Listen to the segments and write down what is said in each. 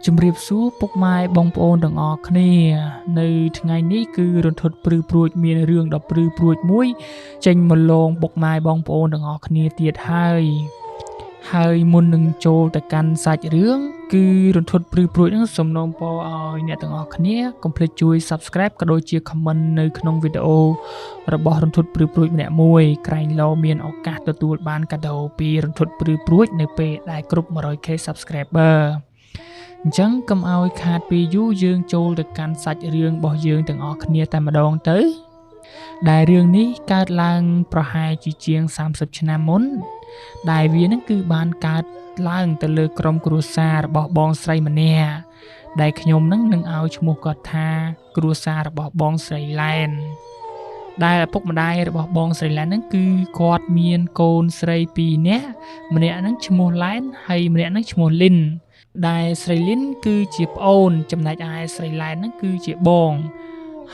ជំរាបសួរពុកម៉ែបងប្អូនទាំងអស់គ្នានៅថ្ងៃនេះគឺរន្ធត់ព្រឺព្រួចមានរឿងដ៏ព្រឺព្រួចមួយចេញមកលងពុកម៉ែបងប្អូនទាំងអស់គ្នាទៀតហើយមុននឹងចូលទៅកាន់សាច់រឿងគឺរន្ធត់ព្រឺព្រួចនឹងសូមនាំពរឲ្យអ្នកទាំងអស់គ្នាកុំភ្លេចជួយ Subscribe ក៏ដូចជា Comment នៅក្នុងវីដេអូរបស់រន្ធត់ព្រឺព្រួចម្នាក់មួយក្រែងលោមានឱកាសទទួលបានកាដូពីរន្ធត់ព្រឺព្រួចនៅពេលដែលគ្រប់ 100k Subscriber អញ្ចឹងកុំឲ្យខាតពេលយូរយើងចូលទៅកាន់សាច់រឿងរបស់យើងទាំងអស់គ្នាតែម្ដងទៅដែលរឿងនេះកើតឡើងប្រហែលជាជាង30ឆ្នាំមុនដែលវានឹងគឺបានកើតឡើងទៅលើក្រុមគ្រួសាររបស់បងស្រីម្នាក់ដែលខ្ញុំនឹងឲ្យឈ្មោះគាត់ថាគ្រួសាររបស់បងស្រីឡែនដែលឪពុកម្ដាយរបស់បងស្រីឡែនហ្នឹងគឺគាត់មានកូនស្រី2នាក់ម្នាក់ហ្នឹងឈ្មោះឡែនហើយម្នាក់ហ្នឹងឈ្មោះលីនដែលស្រីលីនគឺជាប្អូនចំណែកឯស្រីឡែនហ្នឹងគឺជាបង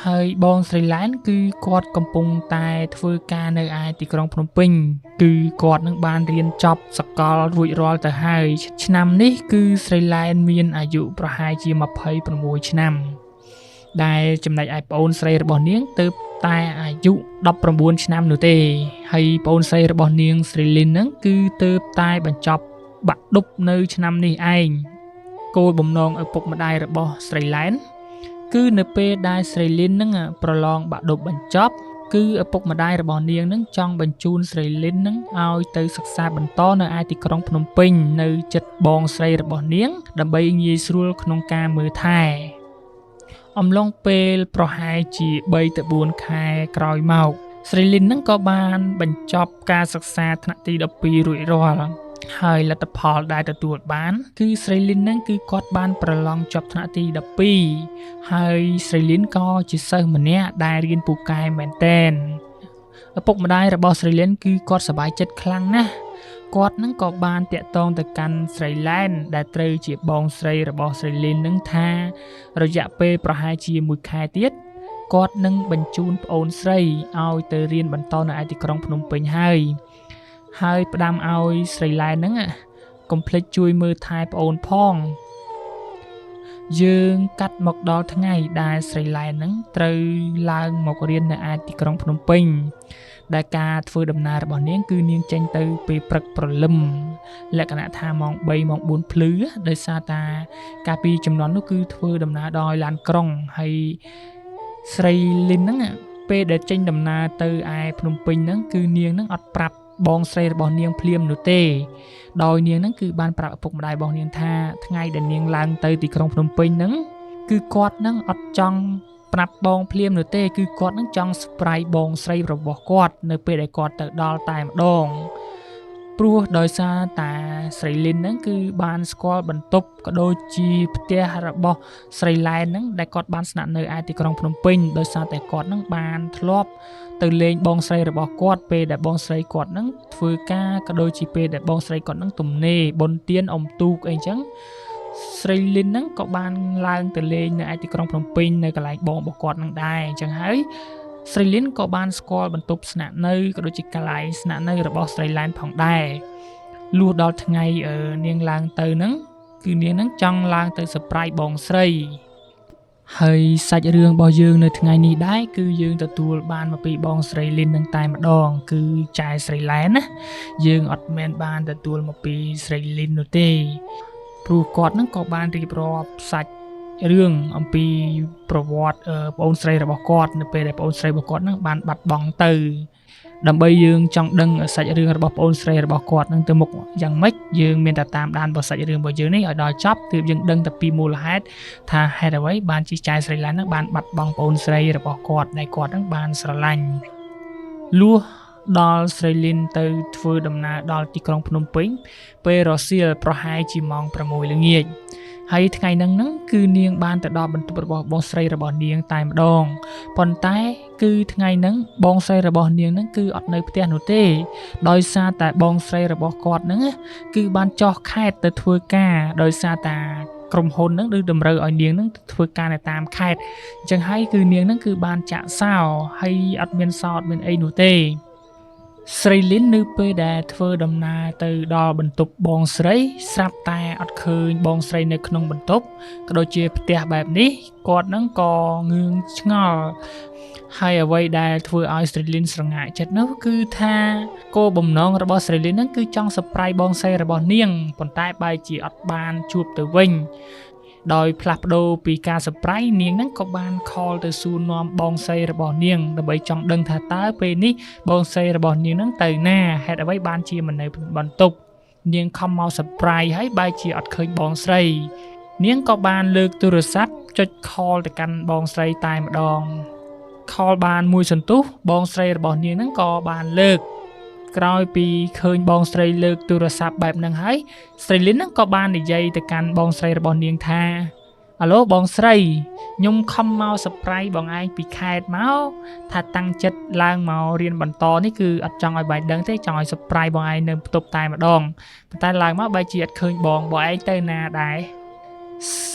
ហើយបងស្រីឡែនគឺគាត់កំពុងតែធ្វើការនៅឯទីក្រុងភ្នំពេញគឺគាត់នឹងបានរៀនចប់សាកលរួចរាល់ទៅហើយឆ្នាំនេះគឺស្រីឡែនមានអាយុប្រហែលជា26ឆ្នាំដែលចំណែកឯប្អូនស្រីរបស់នាងទើបតែអាយុ19ឆ្នាំនោះទេហើយប្អូនស្រីរបស់នាងស្រីលីនហ្នឹងគឺទើបតែបញ្ចប់បាក់ឌុបនៅឆ្នាំនេះឯងគោលបំណងឪពុកម្ដាយរបស់ស្រីឡែនគឺនៅពេលដែលស្រីលីននឹងប្រឡងបាក់ឌុបបញ្ចប់គឺឪពុកម្ដាយរបស់នាងនឹងចង់បញ្ជូនស្រីលីននឹងឲ្យទៅសិក្សាបន្តនៅឯទីក្រុងភ្នំពេញនៅជិតបងស្រីរបស់នាងដើម្បីងាយស្រួលក្នុងការមើលថែអំឡុងពេលប្រហែលជា3 ទៅ 4 ខែក្រោយមកស្រីលីននឹងក៏បានបញ្ចប់ការសិក្សាថ្នាក់ទី12រួចរាល់ហើយលទ្ធផលដែលទទួលបានគឺស្រីលីនហ្នឹងគឺគាត់បានប្រឡងជាប់ថ្នាក់ទី12ហើយស្រីលីនក៏ជាសិស្សម្នាក់ដែលរៀនពូកែមែនតែនឪពុកម្ដាយរបស់ស្រីលីនគឺគាត់សប្បាយចិត្តខ្លាំងណាស់គាត់នឹងក៏បានតាក់ទងទៅកាន់ស្រីឡែនដែលត្រូវជាបងស្រីរបស់ស្រីលីននឹងថារយៈពេលប្រហែលជា1 ខែទៀតគាត់នឹងបញ្ជូនប្អូនស្រីឲ្យទៅរៀនបន្តនៅឯទីក្រុងភ្នំពេញហើយផ្ដាំឲ្យស្រីឡែនហ្នឹងកុំភ្លេចជួយមើលថែប្អូនផងយើងកាត់មកដល់ថ្ងៃដែលស្រីឡែនហ្នឹងត្រូវឡើងមករៀននៅឯទីក្រុងភ្នំពេញដែលការធ្វើដំណើររបស់នាងគឺនាងចេញទៅពេលព្រឹកព្រលឹមលក្ខណៈថាម៉ោង3ម៉ោង4ភ្លឺដោយសារតាកាលពីចំនួននោះគឺធ្វើដំណើរដោយឡានក្រុងហើយស្រីលីនហ្នឹងពេលដែលចេញដំណើរទៅឯភ្នំពេញហ្នឹងគឺនាងហ្នឹងអត់ប្រាប់បងស្រីរបស់នាងភ្លាមនោះទេដោយនាងហ្នឹងគឺបានប្រាប់ឪពុកម្ដាយរបស់នាងថាថ្ងៃដែលនាងឡើងទៅទីក្រុងភ្នំពេញហ្នឹងគឺគាត់ហ្នឹងអត់ចង់ប្រាប់បងភ្លាមនោះទេគឺគាត់ហ្នឹងចង់surpriseបងស្រីរបស់គាត់នៅពេលដែលគាត់ទៅដល់តែម្ដងព្រោះដោយសារតាស្រីលីនហ្នឹងគឺបានស្គាល់បន្ទប់ក៏ដូចជាផ្ទះរបស់ស្រីឡែនហ្នឹងដែលគាត់បានស្នាក់នៅឯទីក្រុងភ្នំពេញដោយសារតែគាត់ហ្នឹងបានធ្លាប់ទៅលេងបងស្រីរបស់គាត់ពេលដែលបងស្រីគាត់ហ្នឹងធ្វើការក៏ដូចជាពេលដែលបងស្រីគាត់ហ្នឹងទំនេរបុណ្យទានអុំទូកអីចឹងស្រីលីនហ្នឹងក៏បានឡើងទៅលេងនៅឯទីក្រុងភ្នំពេញនៅកន្លែងបងរបស់គាត់ហ្នឹងដែរអញ្ចឹងហើយស្រីលីនក៏បានស្គាល់បន្ទប់ស្នាក់នៅក៏ដូចជាកន្លែងស្នាក់នៅរបស់ស្រីឡែនផងដែរលុះដល់ថ្ងៃនាងឡើងទៅហ្នឹងគឺនាងហ្នឹងចង់ឡើងទៅsurpriseបងស្រីហើយសាច់រឿងរបស់យើងនៅថ្ងៃនេះដែរគឺយើងទទួលបានមកពីបងស្រីលីននឹងតែម្ដងគឺចែស្រីឡែនណាយើងអត់មែនបានទទួលមកពីស្រីលីននោះទេព្រោះគាត់នឹងក៏បានរៀបរាប់សាច់រឿងអំពីប្រវត្តិប្អូនស្រីរបស់គាត់នៅពេលដែលប្អូនស្រីរបស់គាត់នឹងបានបាត់បង់ទៅដើម្បីយើងចង់ដឹងសាច់រឿងរបស់ប្អូនស្រីរបស់គាត់នឹងទៅមុខយ៉ាងម៉េចយើងមានតែតាមដានបទសាច់រឿងរបស់យើងនេះឲ្យដល់ចប់ទើបយើងដឹងតែពីមូលហេតុថាហេតុអ្វីបានជាចែស្រីឡែននឹងបានបាត់បង់ប្អូនស្រីរបស់គាត់ដែលគាត់នឹងបានស្រឡាញ់លួសដល់ស្រីលីនទៅធ្វើដំណើរដល់ទីក្រុងភ្នំពេញពេលរសៀលប្រហែលជាម៉ោង6ល្ងាចហើយថ្ងៃហ្នឹងគឺនាងបានទៅដល់បន្ទប់របស់បងស្រីរបស់នាងតែម្ដងប៉ុន្តែគឺថ្ងៃហ្នឹងបងស្រីរបស់នាងហ្នឹងគឺអត់នៅផ្ទះនោះទេដោយសារតែបងស្រីរបស់គាត់ហ្នឹងគឺបានចុះខេត្តទៅធ្វើការដោយសារតែក្រុមហ៊ុនហ្នឹងឬតម្រូវឲ្យនាងហ្នឹងធ្វើការនៅតាមខេត្តអញ្ចឹងហើយគឺនាងហ្នឹងគឺបានចាក់សោហើយអត់មានសោតមានអីនោះទេ ស្រីលីននៅពេលដែលធ្វើដំណើរទៅដល់បន្ទប់បងស្រីស្រាប់តែអត់ឃើញបងស្រីនៅក្នុងបន្ទប់ក៏ដូចជាផ្ទះបែបនេះគាត់នឹងក៏ងឿងឆ្ងល់ហើយអ្វីដែលធ្វើឲ្យស្រីលីនស្រងាក់ចិត្តនោះគឺថាគោលបំណងរបស់ស្រីលីនហ្នឹងគឺចង់surpriseបងស្រីរបស់នាងប៉ុន្តែបែរជាអត់បានជួបទៅវិញដោយផ្លាស់ប្ដូរពីការsurpriseនាងហ្នឹងក៏បាន call ទៅសួរនាំបងស្រីរបស់នាងដើម្បីចង់ដឹងថាតើពេលនេះបងស្រីរបស់នាងហ្នឹងទៅណាហេតុអ្វីបានជាមិននៅបន្ទប់នាងខំមក surprise ហើយបែរជាអត់ឃើញបងស្រីនាងក៏បានលើកទូរស័ព្ទចុច call ទៅកាន់បងស្រីតែម្ដង call បានមួយសន្ទុះបងស្រីរបស់នាងហ្នឹងក៏បានលើកក្រោយពីឃើញបងស្រីលើកទូរស័ព្ទបែបហ្នឹងហើយស្រីលីនហ្នឹងក៏បាននិយាយទៅកាន់បងស្រីរបស់នាងថាអាឡូបងស្រីខ្ញុំខំមក surprise បងឯងពីខេត្តមកថាតាំងចិត្តឡើងមករៀនបន្តនេះគឺអត់ចង់ឲ្យបែរដឹងទេចង់ឲ្យ surprise បងឯងនៅបន្ទប់តែម្ដងប៉ុន្តែឡើងមកបែរជាអត់ឃើញបងឯងទៅណាដែរ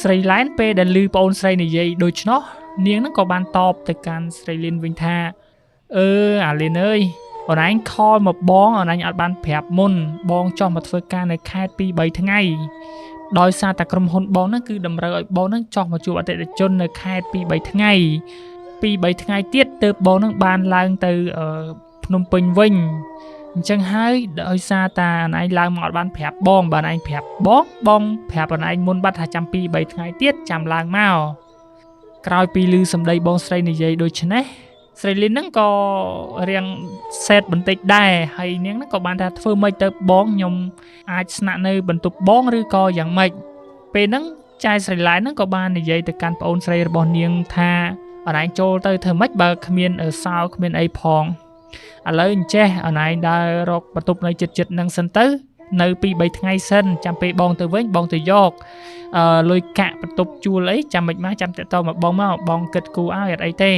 ស្រីឡែនពេលដែលឮប្អូនស្រីនិយាយដូច្នោះនាងហ្នឹងក៏បានតបទៅកាន់ស្រីលីនវិញថាអាលីនអើយអូនឯង call មកបងអូនឯងអត់បានប្រាប់មុនបងចុះមកធ្វើការនៅខេត្ត 2-3 ថ្ងៃដោយសារតែក្រុមហ៊ុនបងហ្នឹងគឺតម្រូវឲ្យបងហ្នឹងចុះមកជួបអតិថិជននៅខេត្ត 2-3 ថ្ងៃទៀតទើបបងហ្នឹងបានឡើងទៅភ្នំពេញវិញអញ្ចឹងហើយដោយសារតែអូនឯងឡើងមកអត់បានប្រាប់បងបើអូនឯងប្រាប់បងប្រាប់អូនឯងមុនបាត់ថាចាំ 2-3 ថ្ងៃទៀតចាំឡើងមកក្រោយពីឮសម្ដីបងស្រីនិយាយដូចនេះស្រីលីនហ្នឹងក៏រៀងសេតបន្តិចដែរហើយនាងហ្នឹងក៏បានថាធ្វើម៉េចទៅបងខ្ញុំអាចស្នាក់នៅបន្ទប់បងឬក៏យ៉ាងម៉េចពេលហ្នឹងចាយស្រីឡែនហ្នឹងក៏បាននិយាយទៅកាន់ប្អូនស្រីរបស់នាងថាអូនឯងចូលទៅធ្វើម៉េចបើគ្មានសោគ្មានអីផងឥឡូវអញ្ចេះអូនឯងដើររកបន្ទប់នៅចិត្តហ្នឹងសិនទៅនៅ 2-3 ថ្ងៃសិនចាំពេលបងទៅវិញបងទៅយកលុយកាក់បន្ទប់ជួលអីចាំមិនមកចាំតតមកបងគិតគូឲ្យអត់អីទេ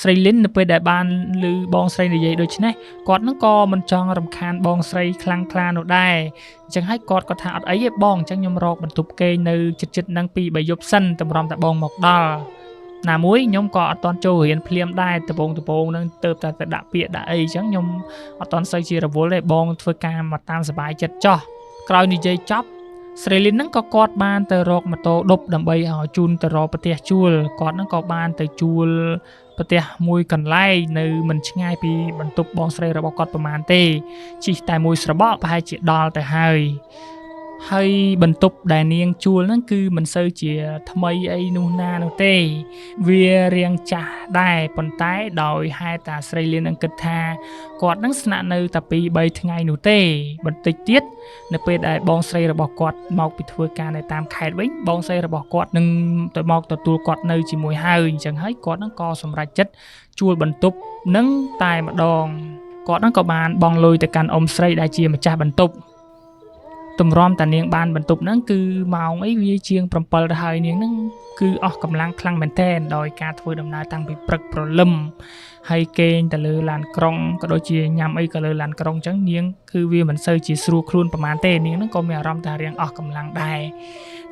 ស្រីលីននៅពេលដែលបានឮបងស្រីនិយាយដូចនេះគាត់នឹងក៏មិនចង់រំខានបងស្រីខ្លាំងក្លានោះដែរអញ្ចឹងហើយគាត់ក៏ថាអត់អីទេបងអញ្ចឹងខ្ញុំរកបន្ទប់គេនៅចិត្តហ្នឹង 2-3 យប់សិនតម្រាំតែបងមកដល់ណាមួយខ្ញុំក៏អត់តន់ចូលរៀនភ្លាមដែរដំបងហ្នឹងទៅដាក់ពាក្យដាក់អីអញ្ចឹងខ្ញុំអត់តន់សូវជារវល់ទេបងធ្វើការមកតាមសុបាយចិត្តចោះក្រោយនិយាយចប់ស្រីលីនហ្នឹងក៏គាត់បានទៅរកម៉ូតូឌុបដើម្បីឲ្យជូនទៅរកប្រទេសជួលគាត់ហ្នឹងក៏បានទៅជួលប្រទេសមួយកន្លែងនៅមិនឆ្ងាយពីបន្ទប់បងស្រីរបស់គាត់ប្រហែលទេជិះតែមួយស្របក់ប្រហែលជាដល់ទៅហើយបន្ទប់ដែលនាងជួលហ្នឹងគឺមិនសូវជាថ្មីអីនោះណានោះទេវារៀងចាស់ដែរប៉ុន្តែដោយហេតុតែស្រីលៀននឹងគិតថាគាត់នឹងស្នាក់នៅតែ 2-3 ថ្ងៃនោះទេបន្តិចទៀតនៅពេលដែលបងស្រីរបស់គាត់មកពីធ្វើការនៅតាមខេត្តវិញបងស្រីរបស់គាត់នឹងទៅមកទទួលគាត់នៅជាមួយហើយអញ្ចឹងហើយគាត់នឹងក៏សម្រេចចិត្តជួលបន្ទប់នឹងតែម្ដងគាត់នឹងក៏បានបង់លុយទៅកាន់អ៊ំស្រីដែលជាម្ចាស់បន្ទប់តម្រាំតានាងបានបន្ទប់ហ្នឹងគឺម៉ោងអីវាជាង 7 ទៅហើយនាងហ្នឹងគឺអស់កម្លាំងខ្លាំងមែនទែនដោយការធ្វើដំណើរតាំងពីព្រឹកព្រលឹមហើយគេងទៅលើឡានក្រុងក៏ដូចជាញ៉ាំអីក៏លើឡានក្រុងអញ្ចឹងនាងគឺវាមិនសូវជាស្រួលខ្លួនប្រហែលទេនាងហ្នឹងក៏មានអារម្មណ៍ថារៀងអស់កម្លាំងដែរ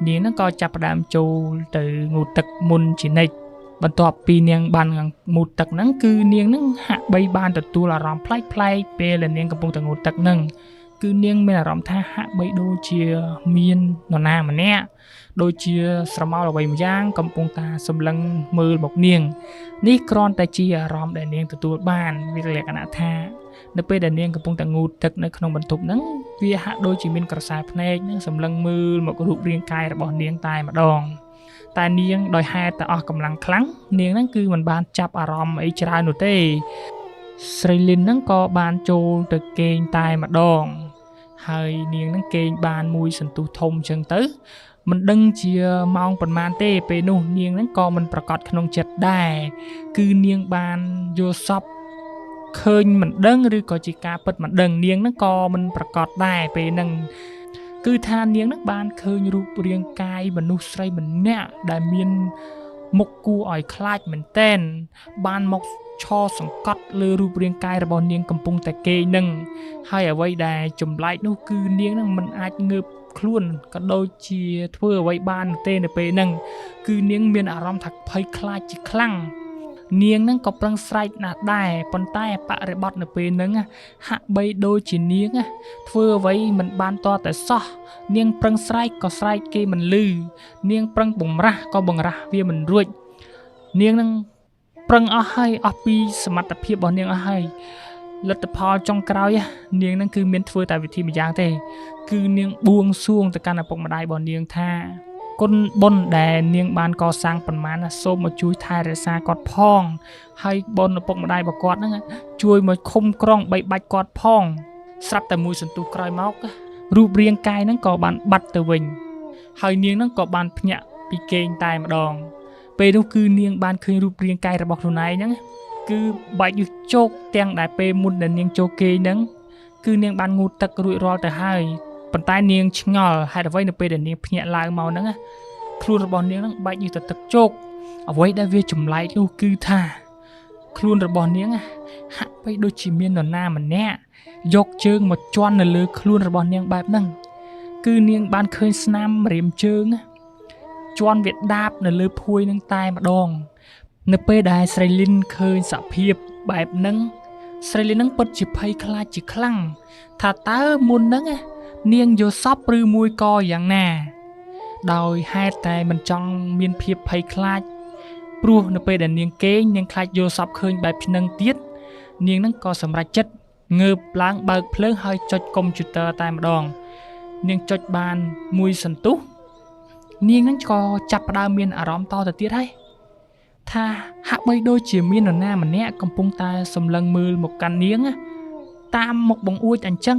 នាងហ្នឹងក៏ចាប់ផ្ដើមចូលទៅងូតទឹកមុនជានិច្ចបន្ទាប់ពីនាងបានងូតទឹកហ្នឹងគឺនាងហ្នឹងហាក់បីបានទទួលអារម្មណ៍ប្លែកៗពេលដែលនាងកំពុងតែងូតទឹកហ្នឹងគឺនាងមានអារម្មណ៍ថាហាក់បីដូចជាមាននរណាម្នាក់ដូចជាស្រមោលអ្វីម្យ៉ាងកំពុងតែសម្លឹងមើលមកនាងនេះគ្រាន់តែជាអារម្មណ៍ដែលនាងទទួលបានវាលក្ខណៈថានៅពេលដែលនាងកំពុងតែងូតទឹកនៅក្នុងបន្ទប់ហ្នឹងវាហាក់ដូចជាមានក្រសែភ្នែកនឹងសម្លឹងមើលមករូបរាងកាយរបស់នាងតែម្ដងតែនាងដោយហេតុតែអស់កម្លាំងខ្លាំងនាងហ្នឹងគឺមិនបានចាប់អារម្មណ៍អីច្រើននោះទេស្រីលីនហ្នឹងក៏បានចូលទៅគេងតែម្ដងហើយនាងហ្នឹងគេងបានមួយសន្ទុះធំអញ្ចឹងទៅមិនដឹងជាម៉ោងប៉ុន្មានទេពេលនោះនាងហ្នឹងក៏មិនប្រកាសក្នុងចិត្តដែរគឺនាងបានយល់សពឃើញមិនដឹងឬក៏ជាការពិតមិនដឹងនាងហ្នឹងក៏មិនប្រកាសដែរពេលហ្នឹងគឺថានាងហ្នឹងបានឃើញរូបរាងកាយមនុស្សស្រីម្នាក់ដែលមានមុខគួរឲ្យខ្លាចមែនតែនបានមកឈរសង្កត់លើរូបរាងកាយរបស់នាងកំពុងតែគេងនឹងហើយអ្វីដែលចម្លែកនោះគឺនាងនឹងមិនអាចងើបខ្លួនក៏ដូចជាធ្វើអ្វីបានទេនៅពេលហ្នឹងគឺនាងមានអារម្មណ៍ថាភ័យខ្លាចជាខ្លាំង នាងនឹងក៏ប្រឹងស្រែកណាស់ដែរប៉ុន្តែបរិបត្តិនៅពេលហ្នឹងហាក់បីដូចជានាងធ្វើអ្វីមិនបានតតែសោះនាងប្រឹងស្រែកក៏ស្រែកគេមិនឮនាងប្រឹងបំរាស់ក៏បង្រាស់វាមិនរួចនាងនឹងប្រឹងអស់ហើយអស់ពីសមត្ថភាពរបស់នាងអស់ហើយលទ្ធផលចុងក្រោយនាងនឹងគឺមានធ្វើតែវិធីម្យ៉ាងទេគឺនាងបួងសួងទៅកាន់ឪពុកម្ដាយរបស់នាងថាគុណបុណ្យដែលនាងបានកសាងប៉ុន្មានសូមមកជួយថែរក្សាគាត់ផងហើយបុណ្យឪពុកម្ដាយរបស់គាត់ហ្នឹងជួយមកឃុំក្រងបីបាច់គាត់ផងស្រាប់តែមួយសន្ទុះក្រោយមករូបរាងកាយហ្នឹងក៏បានបាត់ទៅវិញហើយនាងហ្នឹងក៏បានភ្ញាក់ពីគេងតែម្ដងពេលនោះគឺនាងបានឃើញរូបរាងកាយរបស់ខ្លួនឯងហ្នឹងគឺបែកយុះជោគទាំងដែលពេលមុនដែលនាងចូលគេងហ្នឹងគឺនាងបានងូតទឹករួចរាល់ទៅហើយប៉ុន្តែនាងឆ្ងល់ហេតុអ្វីនៅពេលដែលនាងភ្ញាក់ឡើងមកហ្នឹងខ្លួនរបស់នាងហ្នឹងបែកយុះទៅទឹកជោគអ្វីដែលវាចម្លែកនោះគឺថាខ្លួនរបស់នាងហាក់បីដូចជាមាននរណាម្នាក់យកជើងមកជន់នៅលើខ្លួនរបស់នាងបែបហ្នឹងគឺនាងបានឃើញស្នាមម្រាមជើងជន់វាដាបនៅលើភួយនឹងតែម្ដងនៅពេលដែលស្រីលីនឃើញសភាពបែបហ្នឹងស្រីលីននឹងពិតជាភ័យខ្លាចជាខ្លាំងថាតើមុនហ្នឹងនាងយកសពឬមួយក៏យ៉ាងណាដោយហេតុតែមិនចង់មានភាពភ័យខ្លាចព្រោះនៅពេលដែលនាងគេងនាងខ្លាចយកសពឃើញបែបហ្នឹងទៀតនាងហ្នឹងក៏សម្រេចចិត្តងើបឡើងបើកភ្លើងហើយចុចកុំព្យូទ័រតែម្ដងនាងចុចបានមួយសន្ទុះនាងហ្នឹងក៏ចាប់ផ្ដើមមានអារម្មណ៍តទៅទៀតហើយថាហាក់បីដូចជាមាននរណាម្នាក់កំពុងតែសម្លឹងមើលមកកាន់នាងតាមមុខបង្អួចអញ្ចឹង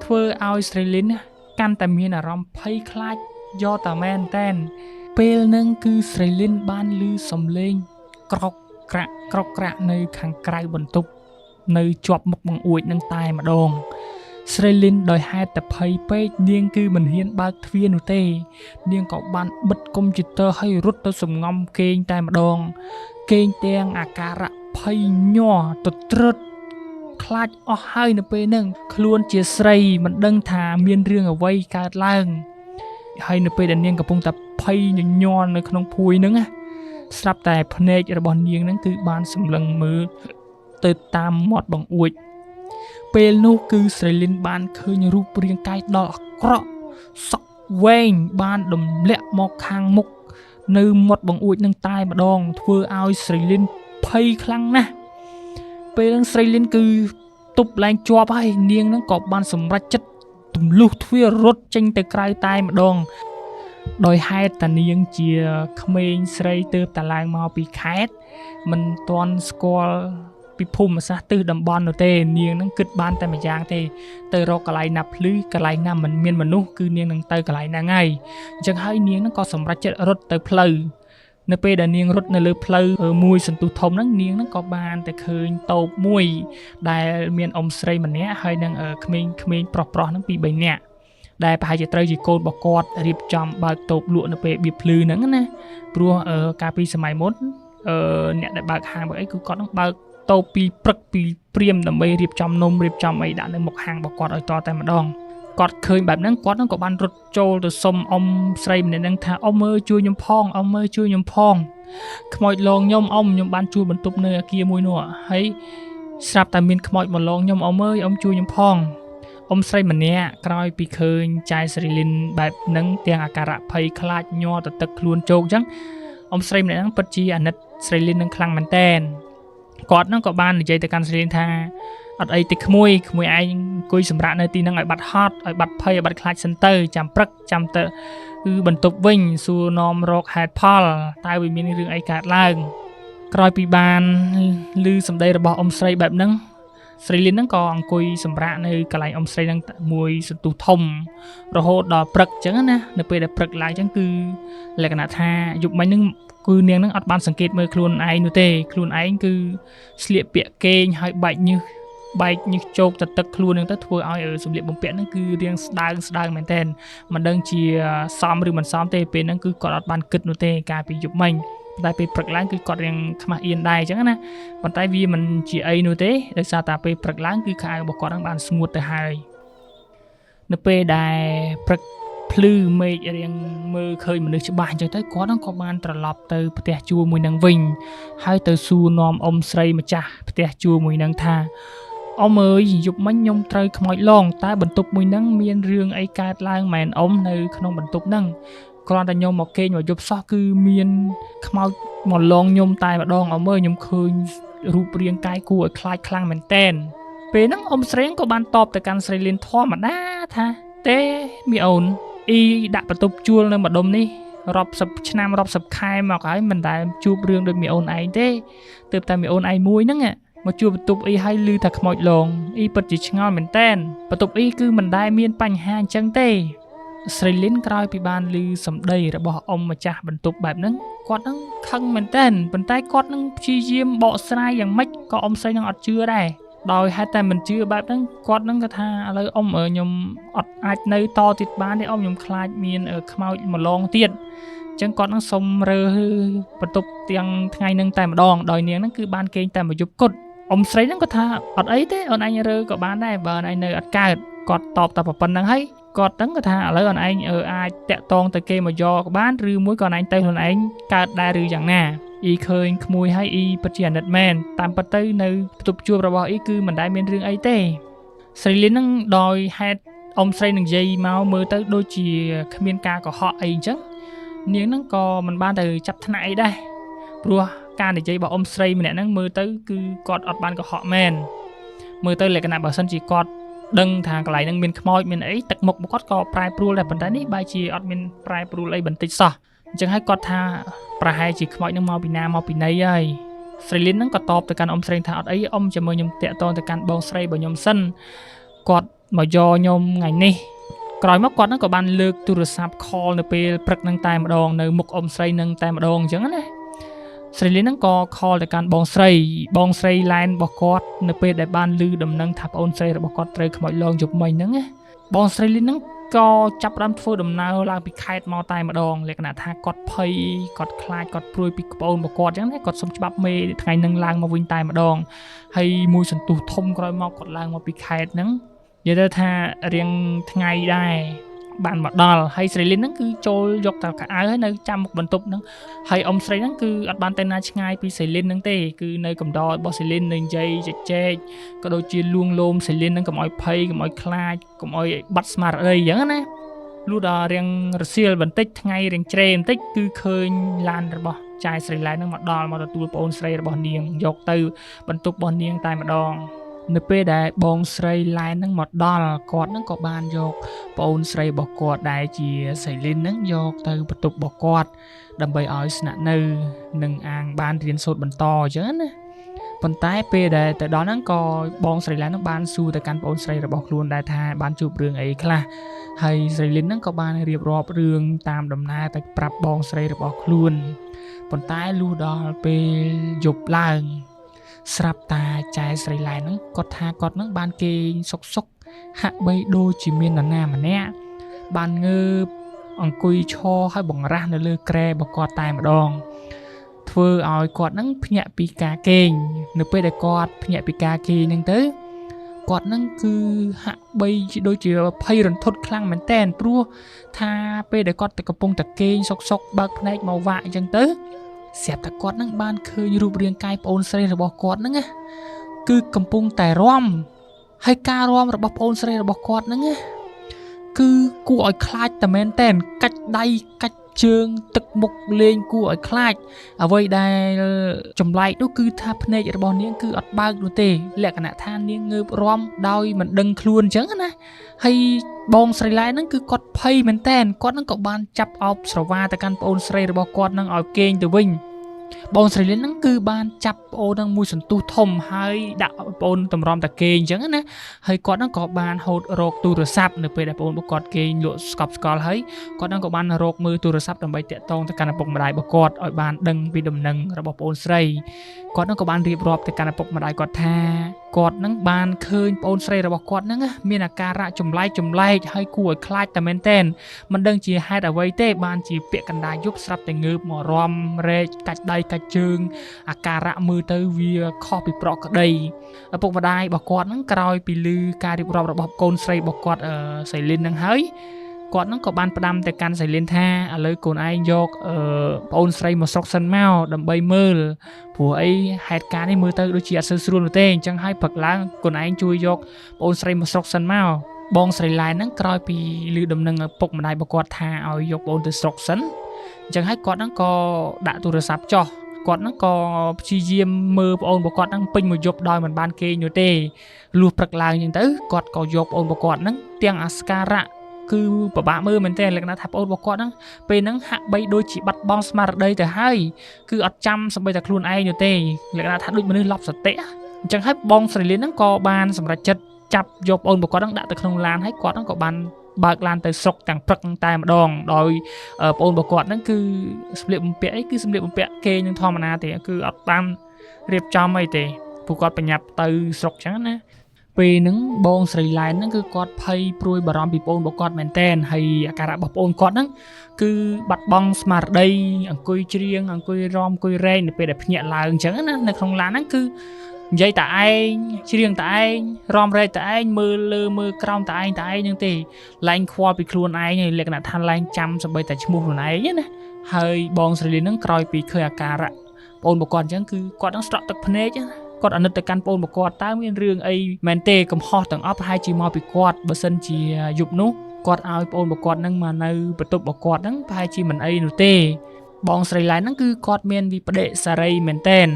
ធ្វើឲ្យស្រីលីនកាន់តែមានអារម្មណ៍ភ័យខ្លាចយកតែមែនតែនពេលហ្នឹងគឺស្រីលីនបានឮសំឡេងក្រកក្រាក់នៅខាងក្រៅបន្ទប់នៅជាប់មុខបង្អួចនឹងតែម្ដងស្រីលីនដោយហេតុតែភ័យពេកនាងគឺមិនហ៊ានបើកទ្វារនោះទេនាងក៏បានបិទកុំព្យូទ័រហើយរត់ទៅសំងំគេងតែម្ដងគេងទាំងអាការៈភ័យញ័រទៅត្រើតខ្លាចអស់ហើយនៅពេលហ្នឹងខ្លួនជាស្រីមិនដឹងថាមានរឿងអ្វីកើតឡើងហើយនៅពេលដែលនាងកំពុងតែភ័យញ័រនៅក្នុងភួយហ្នឹងស្រាប់តែភ្នែករបស់នាងហ្នឹងគឺបានសម្លឹងមើលទៅតាមមាត់បង្អួចពេលនោះគឺស្រីលីនបានឃើញរូបរាងកាយដ៏អាក្រក់សក់វែងបានទម្លាក់មកខាងមុខនៅមាត់បង្អួចនឹងតែម្ដងធ្វើឲ្យស្រីលីនភ័យខ្លាំងណាស់ពេលហ្នឹងស្រីលីនគឺទប់ឡើងជាប់ហើយនាងហ្នឹងក៏បានសម្រេចចិត្តទម្លុះទ្វាររត់ចេញទៅក្រៅតែម្ដងដោយហេតុតានាងជាក្មេងស្រីទើបតែឡើងមកពីខេត្តមិនទាន់ស្គាល់ពីភូមិសាស្ត្រទិសតំបន់នោះទេនាងនឹងគិតបានតែម្យ៉ាងទេទៅរកកន្លែងណាភ្លឺកន្លែងណាមិនមានមនុស្សគឺនាងនឹងទៅកន្លែងហ្នឹងហើយអញ្ចឹងហើយនាងនឹងក៏សម្រេចចិត្តរត់ទៅផ្លូវនៅពេលដែលនាងរត់នៅលើផ្លូវមួយសន្ទុះធំហ្នឹងនាងនឹងក៏បានតែឃើញតូបមួយដែលមានអ៊ំស្រីម្នាក់ហើយនឹងក្មេងៗប្រុសៗហ្នឹងពី3នាក់ដែលប្រហែលជាត្រូវជាកូនរបស់គាត់រៀបចំបើកតូបលក់នៅពេលបៀបភ្លឺហ្នឹងណាព្រោះកាលពីសម័យមុនអ្នកដែលបើកហាងបើអីគឺគាត់នឹងបើកតូបពីព្រឹកពីព្រាមដើម្បីរៀបចំនំរៀបចំអីដាក់នៅមុខហាងរបស់គាត់ឲ្យតតែម្ដងគាត់ឃើញបែបហ្នឹងគាត់នឹងក៏បានរត់ចូលទៅសុំអ៊ំស្រីម្នាក់ហ្នឹងថាអ៊ំអើយជួយខ្ញុំផងអ៊ំអើយជួយខ្ញុំផងខ្មោចលងខ្ញុំអ៊ំខ្ញុំបានជួលបន្ទប់នៅអគារមួយនោះហើយស្រាប់តែមានខ្មោចមកលងខ្ញុំអ៊ំអើយអ៊ំជួយខ្ញុំផងអ៊ំស្រីម្នាក់ក្រោយពីឃើញចាយស្រីលីនបែបហ្នឹងទាំងអាការៈភ័យខ្លាចញ័រទៅទឹកខ្លួនជោគអញ្ចឹងអ៊ំស្រីម្នាក់ហ្នឹងពិតជាអាណិតស្រីលីននឹងខ្លាំងមែនតែនគាត់ហ្នឹងក៏បាននិយាយទៅកាន់ស្រីលីនថាអត់អីទេក្មួយឯងអង្គុយសម្រាកនៅទីហ្នឹងឲ្យបាត់ហត់ឲ្យបាត់ភ័យឲ្យបាត់ខ្លាចសិនទៅចាំព្រឹកចាំទៅគឺបន្ទប់វិញសួរនាំរកហេតុផលតើវាមានរឿងអីកើតឡើងក្រោយពីបានឮសម្ដីរបស់អ៊ំស្រីបែបហ្នឹងស្រីលីនហ្នឹងក៏អង្គុយសម្រាកនៅកន្លែងអ៊ំស្រីហ្នឹងមួយសន្ទុះធំរហូតដល់ព្រឹកអញ្ចឹងណានៅពេលដែលព្រឹកឡើងអញ្ចឹងគឺលក្ខណៈថាយប់មិញហ្នឹងគឺនាងហ្នឹងអត់បានសង្កេតមើលខ្លួនឯងនោះទេខ្លួនឯងគឺស្លៀកពាក់គេងហើយបែកញើសជោកទៅទឹកខ្លួនហ្នឹងទៅធ្វើឲ្យសម្លៀកបំពាក់ហ្នឹងគឺរាងស្ដើងមែនតើមិនដឹងជាសមឬមិនសមទេពេលហ្នឹងគឺគាត់អត់បានគិតនោះទេកាលពីយប់មិញតែពេលព្រឹកឡើងគឺគាត់រៀងខ្មាស់អៀនដែរអញ្ចឹងណាប៉ុន្តែវាមិនជាអីនោះទេដោយសារតែពេលព្រឹកឡើងគឺខោអាវរបស់គាត់ហ្នឹងបានស្ងួតទៅហើយនៅពេលដែលព្រឹក ភ្លឺមេឃរៀងមើលឃើញមនុស្សច្បាស់អញ្ចឹងទៅគាត់ហ្នឹងក៏បានត្រឡប់ទៅផ្ទះជួលមួយហ្នឹងវិញហើយទៅសួរនាំអ៊ំស្រីម្ចាស់ផ្ទះជួលមួយហ្នឹងថាអ៊ំអើយយប់មិញខ្ញុំត្រូវខ្មោចលងតែបន្ទប់មួយហ្នឹងមានរឿងអីកើតឡើងមែនអ៊ំនៅក្នុងបន្ទប់ហ្នឹងគ្រាន់តែខ្ញុំមកគេងមកយប់សោះគឺមានខ្មោចមកលងខ្ញុំតែម្ដងអ៊ំអើយខ្ញុំឃើញរូបរាងកាយគួរឲ្យខ្លាចខ្លាំងមែនតែនពេលហ្នឹងអ៊ំស្រីក៏បានតបទៅកាន់ស្រីលៀនធម្មតាថាទេមីអូនអ៊ីដាក់បន្ទប់ជួលនៅម្ដុំនេះរាប់សិបឆ្នាំរាប់សិបខែមកហើយមិនដែលជួបរឿងដូចមីអូនឯងទេទើបតែមីអូនឯងមួយហ្នឹងមកជួបបន្ទប់អ៊ីហើយឮថាខ្មោចលងអ៊ីពិតជាឆ្ងល់មែនតែនបន្ទប់អ៊ីគឺមិនដែលមានបញ្ហាអញ្ចឹងទេស្រីលីនក្រោយពីបានឮសម្ដីរបស់អ៊ំម្ចាស់បន្ទប់បែបហ្នឹងគាត់នឹងខឹងមែនតែនប៉ុន្តែគាត់នឹងព្យាយាមបកស្រាយយ៉ាងម៉េចក៏អ៊ំស្រីនឹងអត់ជឿដែរដោយហេតុតែមិនជឿបែបហ្នឹងគាត់នឹងក៏ថាឥឡូវអ៊ំខ្ញុំអត់អាចនៅតទៀតបានទេអ៊ំខ្ញុំខ្លាចមានខ្មោចមកលងទៀតអញ្ចឹងគាត់នឹងសុំរើបន្ទប់ទាំងថ្ងៃហ្នឹងតែម្ដងដោយនាងហ្នឹងគឺបានគេងតែមួយយប់គត់អ៊ំស្រីហ្នឹងក៏ថាអត់អីទេអូនឯងរើក៏បានដែរបើអូនឯងនៅអត់កើតគាត់តបតែប៉ុណ្្នឹងហើយគាត់ហ្នឹងក៏ថាឥឡូវអូនឯងអាចតាក់តងទៅគេមកយកក៏បានឬមួយក៏អូនឯងទៅខ្លួនឯងកើតដែរឬយ៉ាងណាអ៊ីឃើញក្មួយហើយអ៊ីពិតជាអាណិតមែនតាមពិតទៅនៅបន្ទប់ជួបរបស់អ៊ីគឺមិនដែលមានរឿងអីទេស្រីលីនហ្នឹងដោយហេតុអ៊ំស្រីនឹងនិយាយមកមើលទៅដូចជាគ្មានការកុហកអីអញ្ចឹងនាងហ្នឹងក៏មិនបានទៅចាប់ថ្នាក់អីដែរព្រោះការនិយាយរបស់អ៊ំស្រីម្នាក់ហ្នឹងមើលទៅគឺគាត់អត់បានកុហកមែនមើលទៅលក្ខណៈបើសិនជាគាត់ដឹងថាកន្លែងហ្នឹងមានខ្មោចមានអីទឹកមុខរបស់គាត់ក៏ប្រែប្រួលដែរប៉ុន្តែនេះបែរជាអត់មានប្រែប្រួលអីបន្តិចសោះអញ្ចឹងហើយគាត់ថាប្រហែលជាខ្មោចហ្នឹងមកពីណាមកពីណីហើយស្រីលីនហ្នឹងក៏តបទៅកាន់អ៊ំស្រីថាអត់អីអ៊ំចាំមើលខ្ញុំតាក់តងទៅកាន់បងស្រីរបស់ខ្ញុំសិនគាត់មកយកខ្ញុំថ្ងៃនេះក្រោយមកគាត់ហ្នឹងក៏បានលើកទូរស័ព្ទ call នៅពេលព្រឹកហ្នឹងតែម្ដងនៅមុខអ៊ំស្រីហ្នឹងតែម្ដងអញ្ចឹងណាស្រីលីនហ្នឹងក៏ call ទៅកាន់បងស្រីឡែនរបស់គាត់នៅពេលដែលបានឮដំណឹងថាប្អូនស្រីរបស់គាត់ត្រូវខ្មោចលងយប់មិញហ្នឹងណាបងស្រីលីនហ្នឹងក៏ចាប់ផ្ដើមធ្វើដំណើរឡើងពីខេត្តមកតែម្ដងលក្ខណៈថាគាត់ភ័យគាត់ខ្លាចគាត់ព្រួយពីប្អូនរបស់គាត់អញ្ចឹងណាគាត់សុំច្បាប់មេថ្ងៃហ្នឹងឡើងមកវិញតែម្ដងហើយមួយសន្ទុះធំក្រោយមកគាត់ឡើងមកពីខេត្តហ្នឹងនិយាយទៅថារៀងថ្ងៃដែរបានមកដល់ហើយស្រីលីនហ្នឹងគឺចូលយកតែខោអាវហើយនៅចាំមុខបន្ទប់ហ្នឹងហើយអ៊ំស្រីហ្នឹងគឺអត់បានទៅណាឆ្ងាយពីស្រីលីនហ្នឹងទេគឺនៅកំដររបស់ស្រីលីននៅនិយាយជែកក៏ដូចជាលួងលោមស្រីលីនហ្នឹងកុំឲ្យភ័យកុំឲ្យខ្លាចកុំឲ្យបាត់ស្មារតីអញ្ចឹងណាលុះដល់រៀងរសៀលបន្តិចថ្ងៃរៀងជ្រេបន្តិចគឺឃើញឡានរបស់ចាយស្រីឡែនហ្នឹងមកដល់មកទទួលប្អូនស្រីរបស់នាងយកទៅបន្ទប់របស់នាងតែម្ដងនៅពេលដែលបងស្រីឡែនហ្នឹងមកដល់គាត់ហ្នឹងក៏បានយកប្អូនស្រីរបស់គាត់ដែលជាស្រីលីនហ្នឹងយកទៅបន្ទប់របស់គាត់ដើម្បីឲ្យស្នាក់នៅនឹងអាងបានរៀនសូត្របន្តអញ្ចឹងណាប៉ុន្តែពេលដែលទៅដល់ហ្នឹងក៏បងស្រីឡែនហ្នឹងបានសួរទៅកាន់ប្អូនស្រីរបស់ខ្លួនដែរថាបានជួបរឿងអីខ្លះហើយស្រីលីនហ្នឹងក៏បានរៀបរាប់រឿងតាមដំណើរទៅប្រាប់បងស្រីរបស់ខ្លួនប៉ុន្តែលុះដល់ពេលយប់ឡើងស្រាប់តាចែស្រីឡែនហ្នឹងគាត់ថាគាត់ហ្នឹងបានគេងសុកហាក់បីដូចជាមាននរណាម្នាក់បានងើបអង្គុយឈរហើយបង្រាស់នៅលើគ្រែរបស់គាត់តែម្ដងធ្វើឲ្យគាត់ហ្នឹងភ្ញាក់ពីការគេងនៅពេលដែលគាត់ភ្ញាក់ពីការគេងហ្នឹងទៅគាត់ហ្នឹងគឺហាក់បីដូចជាភ័យរន្ធត់ខ្លាំងមែនតែនព្រោះថាពេលដែលគាត់កំពុងតែគេងសុកបើកភ្នែកមកវាក់អញ្ចឹងទៅស្រាប់តែគាត់នឹងបានឃើញរូបរាងកាយប្អូនស្រីរបស់គាត់ហ្នឹងណាគឺកំពុងតែរាំហើយការរាំរបស់ប្អូនស្រីរបស់គាត់ហ្នឹងណាគឺគួរឲ្យខ្លាចតែមែនតែនកាច់ដៃកាច់ជើងទឹកមុខលេងគួរឲ្យខ្លាចអ្វីដែលចម្លែកនោះគឺថាភ្នែករបស់នាងគឺអត់បើកនោះទេលក្ខណៈថានាងងើបរាំដោយមិនដឹងខ្លួនអញ្ចឹងណាហើយបងស្រីឡែនហ្នឹងគឺគាត់ភ័យមែនតែនគាត់ហ្នឹងក៏បានចាប់អោបស្រវាទៅកាន់ប្អូនស្រីរបស់គាត់ហ្នឹងឲ្យគេងទៅវិញបងស្រីលីនហ្នឹងគឺបានចាប់ប្អូនហ្នឹងមួយសន្ទុះធំហើយដាក់ប្អូនតម្រាំតាគេងអញ្ចឹងណាហើយគាត់ហ្នឹងក៏បានហូតរកទូរស័ព្ទនៅពេលដែលប្អូនរបស់គាត់គេងលក់ស្កប់ស្កល់ហើយគាត់ហ្នឹងក៏បានរកមើលទូរស័ព្ទដើម្បីតាក់ទងទៅកាន់ឪពុកម្ដាយរបស់គាត់ឲ្យបានដឹងពីដំណឹងរបស់ប្អូនស្រីគាត់ហ្នឹងក៏បានរៀបរាប់ទៅកាន់ឪពុកម្ដាយគាត់ថាគាត់ហ្នឹងបានឃើញប្អូនស្រីរបស់គាត់ហ្នឹងមានអាការៈចម្លែកហើយគួរឲ្យខ្លាចតែមែនតែនមិនដឹងជាហេតុអ្វីទេបានជាពាក់កណ្ដាលយប់ស្រាប់តែងើបមករំរែកកាច់ដៃកាច់ជើងអាការៈមើលទៅវាខុសពីប្រក្រតីឪពុកម្ដាយរបស់គាត់ហ្នឹងក្រោយពីឮការរៀបរាប់របស់កូនស្រីរបស់គាត់ស្រីលីនហ្នឹងហើយ គាត់ហ្នឹងក៏បានផ្ដាំទៅកាន់សៃលិនថាឥឡូវកូនឯងយកប្អូនស្រីមកស្រុកសិនមកដើម្បីមើលព្រោះអីហេតុការណ៍នេះមើលទៅដូចជាអត់សូវស្រួលនោះទេអញ្ចឹងហើយព្រឹកឡើងកូនឯងជួយយកប្អូនស្រីមកស្រុកសិនមកបងស្រីឡែនហ្នឹងក្រោយពីឮដំណឹងឪពុកម្ដាយរបស់គាត់ថាឲ្យយកប្អូនទៅស្រុកសិនអញ្ចឹងហើយគាត់ហ្នឹងក៏ដាក់ទូរស័ព្ទចុះគាត់ហ្នឹងក៏ព្យាយាមមើលប្អូនរបស់គាត់ហ្នឹងពេញមួយយប់ដោយមិនបានគេងនោះទេលុះព្រឹកឡើងអញ្ចឹងទៅគាត់ក៏យកប្អូនរបស់គាត់ហ្នឹងទាំងអាស្ការៈគឺពិបាកមើលមែនទេលក្ខណៈថាប្អូនរបស់គាត់ហ្នឹងពេលហ្នឹងហាក់បីដូចជាបាត់បង់ស្មារតីទៅហើយគឺអត់ចាំសម្បីតែខ្លួនឯងនោះទេលក្ខណៈថាដូចមនុស្សឡប់សតិអញ្ចឹងហើយបងស្រីលីនហ្នឹងក៏បានសម្រេចចិត្តចាប់យកប្អូនរបស់គាត់ហ្នឹងដាក់ទៅក្នុងឡានហើយគាត់ហ្នឹងក៏បានបើកឡានទៅស្រុកទាំងព្រឹកតែម្ដងដោយប្អូនរបស់គាត់ហ្នឹងគឺសម្លៀកបំពាក់អីគឺសម្លៀកបំពាក់គេនឹងធម្មតាទេគឺអត់បានរៀបចំអីទេព្រោះគាត់ប្រញាប់ទៅស្រុកអញ្ចឹងណាពេលហ្នឹងបងស្រីឡែនហ្នឹងគឺគាត់ភ័យព្រួយបារម្ភពីប្អូនរបស់គាត់មែនតែនហើយអាការៈរបស់ប្អូនគាត់ហ្នឹងគឺបាត់បង់ស្មារតីអង្គុយច្រៀងអង្គុយរំអង្គុយរែងនៅពេលដែលភ្ញាក់ឡើងអញ្ចឹងណានៅក្នុងឡានហ្នឹងគឺនិយាយតែឯងច្រៀងតែឯងរំរែកតែឯងមើលលើមើលក្រោមតែឯងហ្នឹងទេឡែងខ្វល់ពីខ្លួនឯងហើយលក្ខណៈថាឡែងចាំសម្បីតែឈ្មោះខ្លួនឯងណាហើយបងស្រីលីនហ្នឹងក្រោយពីឃើញអាការៈប្អូនរបស់គាត់អញ្ចឹងគឺគាត់នឹងស្រក់ទឹកភ្នែកណាគាត់អាណិតទៅកាន់ប្អូនរបស់គាត់តើមានរឿងអីមែនទេកំហុសទាំងអស់ប្រហែលជាមកពីគាត់បើសិនជាយប់នោះគាត់ឲ្យប្អូនរបស់គាត់នឹងមកនៅបន្ទប់របស់គាត់ហ្នឹងប្រហែលជាមិនអីនោះទេបងស្រីឡែនហ្នឹងគឺគាត់មានវិបដិសារីមែនតែន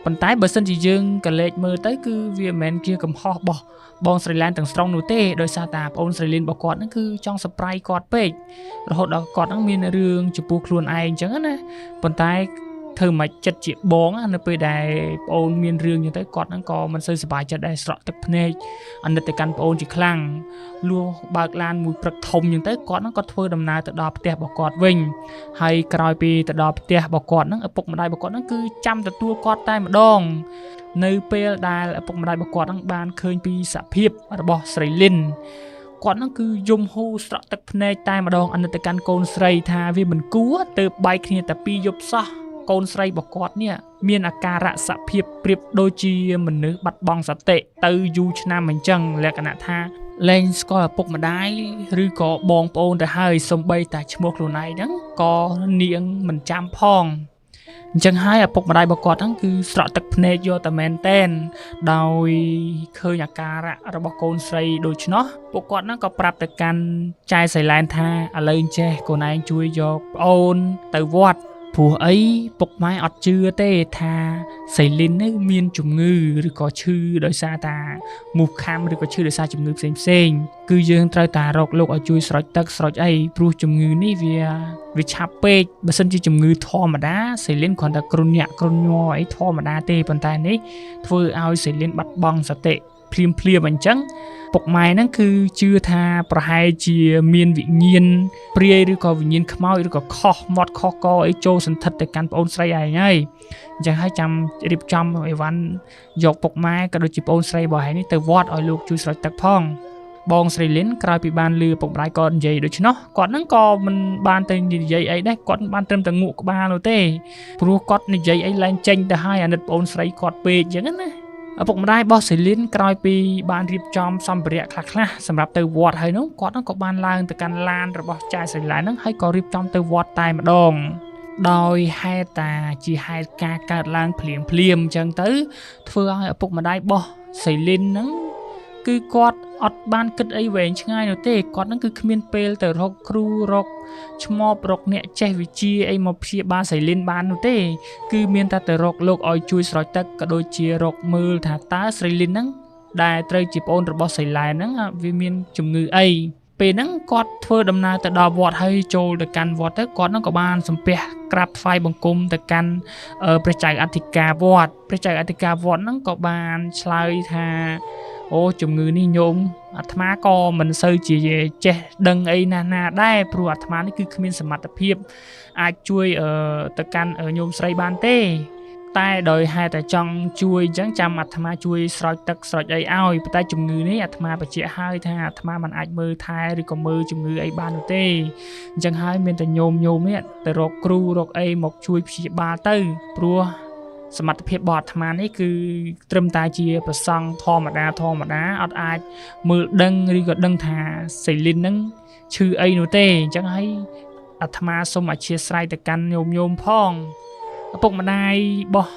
ប៉ុន្តែបើសិនជាយើងក៏លេចមើលទៅគឺវាមិនមែនជាកំហុសរបស់បងស្រីឡែនទាំងស្រុងនោះទេដោយសារតែប្អូនស្រីលីនរបស់គាត់ហ្នឹងគឺចង់សប្រៃគាត់ពេករហូតដល់គាត់ហ្នឹងមានរឿងចំពោះខ្លួនឯងអញ្ចឹងណាប៉ុន្តែធ្វើមិនចិត្តជាបងនៅពេលដែលប្អូនមានរឿងចឹងទៅគាត់ហ្នឹងក៏មិនសូវសប្បាយចិត្តដែរស្រក់ទឹកភ្នែកអាណិតទៅកាន់ប្អូនជាខ្លាំងលួសបើកឡានមួយព្រឹកធំចឹងទៅគាត់ហ្នឹងក៏ធ្វើដំណើរទៅដល់ផ្ទះរបស់គាត់វិញហើយក្រោយពីទៅដល់ផ្ទះរបស់គាត់ហ្នឹងឪពុកម្ដាយរបស់គាត់ហ្នឹងគឺចាំទទួលគាត់តែម្ដងនៅពេលដែលឪពុកម្ដាយរបស់គាត់ហ្នឹងបានឃើញពីសភាពរបស់ស្រីលីនគាត់ហ្នឹងគឺយំហូរស្រក់ទឹកភ្នែកតែម្ដងអាណិតទៅកាន់កូនស្រីថាវាមិនគួរទៅបែកគ្នាតែពីរយប់សោះកូនស្រីរបស់គាត់នេះមានអាការៈសភាពប្រៀបដូចជាមនុស្សបាត់បង់សតិទៅយូរឆ្នាំអញ្ចឹងលក្ខណៈថាលែងស្គាល់ឪពុកម្ដាយឬក៏បងប្អូនទៅហើយសូម្បីតែឈ្មោះខ្លួនឯងហ្នឹងក៏នាងមិនចាំផងអញ្ចឹងហើយឪពុកម្ដាយរបស់គាត់ហ្នឹងគឺស្រក់ទឹកភ្នែកយកតែមែនតែនដោយឃើញអាការៈរបស់កូនស្រីដូច្នោះពួកគាត់ហ្នឹងក៏ប្រាប់ទៅកាន់ចៅសៃឡែនថាឥឡូវចេះកូនឯងជួយយកប្អូនទៅវត្តព្រោះអីពុកម៉ែអត់ជឿទេថាសៃលីននេះមានជំងឺឬក៏ឈឺដោយសារតាមូសខាំឬក៏ឈឺដោយសារជំងឺផ្សេងគឺយើងត្រូវតែរកលោកឲ្យជួយស្រោចទឹកស្រោចអីព្រោះជំងឺនេះវាឆាប់ពេកបើសិនជាជំងឺធម្មតាសៃលីនគ្រាន់តែគ្រុនញាក់គ្រុនញ័រអីធម្មតាទេប៉ុន្តែនេះធ្វើឲ្យសៃលីនបាត់បង់សតិភ្លាមអញ្ចឹងពុកម៉ែហ្នឹងគឺជឿថាប្រហែលជាមានវិញ្ញាណព្រាយឬក៏វិញ្ញាណខ្មោចឬក៏ខុសមាត់ខុសកអីចូលសន្ធិដ្ឋទៅកាន់ប្អូនស្រីឯងហើយអញ្ចឹងហើយចាំរៀបចំអីវ៉ាន់យកពុកម៉ែក៏ដូចជាប្អូនស្រីរបស់ឯងនេះទៅវត្តឲ្យលោកជួយស្រោចទឹកផងបងស្រីលីនក្រោយពីបានលឺពុកម្ដាយគាត់និយាយដូច្នោះគាត់ហ្នឹងក៏មិនបានទៅនិយាយអីដែរគាត់បានត្រឹមតែងក់ក្បាលនោះទេព្រោះគាត់និយាយអីឡើងចេញទៅហើយអាណិតប្អូនស្រីគាត់ពេកអញ្ចឹងណាឪពុកម្ដាយរបស់សៃលីនក្រោយពីបានរៀបចំសម្ភារៈខ្លះសម្រាប់ទៅវត្តហើយនោះគាត់ក៏បានឡើងទៅកាន់ឡានរបស់ចៅសៃឡែនហ្នឹងហើយក៏រៀបចំទៅវត្តតែម្ដងដោយហេតុតាជាហេតុការកើតឡើងភ្លាមអញ្ចឹងទៅធ្វើឲ្យឪពុកម្ដាយរបស់សៃលីនហ្នឹងគឺគាត់អត់បានគិតអីវែងឆ្ងាយនោះទេគាត់ហ្នឹងគឺគ្មានពេលទៅរកគ្រូរកឆ្មបរកអ្នកចេះវិជ្ជាអីមកព្យាបាលសៃលីនបាននោះទេគឺមានតែទៅរកលោកឲ្យជួយស្រោចទឹកក៏ដូចជារកមើលថាតើស្រីលីនហ្នឹងដែលត្រូវជាប្អូនរបស់សៃឡែនហ្នឹងវាមានជំងឺអីពេលហ្នឹងគាត់ធ្វើដំណើរទៅដល់វត្តហើយចូលទៅកាន់វត្តទៅគាត់ហ្នឹងក៏បានសំពះក្រាបថ្វាយបង្គំទៅកាន់ព្រះចៅអធិការវត្តព្រះចៅអធិការវត្តហ្នឹងក៏បានឆ្លើយថាអូជំងឺនេះញោមអាត្មាក៏មិនសូវជាចេះដឹងអីណាដែរព្រោះអាត្មានេះគឺគ្មានសមត្ថភាពអាចជួយទៅកាន់ញោមស្រីបានទេតែដោយហេតុតែចង់ជួយអញ្ចឹងចាំអាត្មាជួយស្រោចទឹកស្រោចអីឲ្យប៉ុន្តែជំងឺនេះអាត្មាបញ្ជាក់ហើយថាអាត្មាមិនអាចមើលថែឬក៏មើលជំងឺអីបាននោះទេអញ្ចឹងហើយមានតែញោមនេះទៅរកគ្រូរកអីមកជួយព្យាបាលទៅព្រោះសមត្ថភាពរបស់អាត្មានេះគឺត្រឹមតែជាប្រសង់ធម្មតាអត់អាចមើលដឹងឬក៏ដឹងថាសៃលីនហ្នឹង ឈឺអីនោះទេអញ្ចឹងហើយអាត្មាសូមអធិស្ឋានទៅកាន់ញោមផងឪពុកម្ដាយរបស់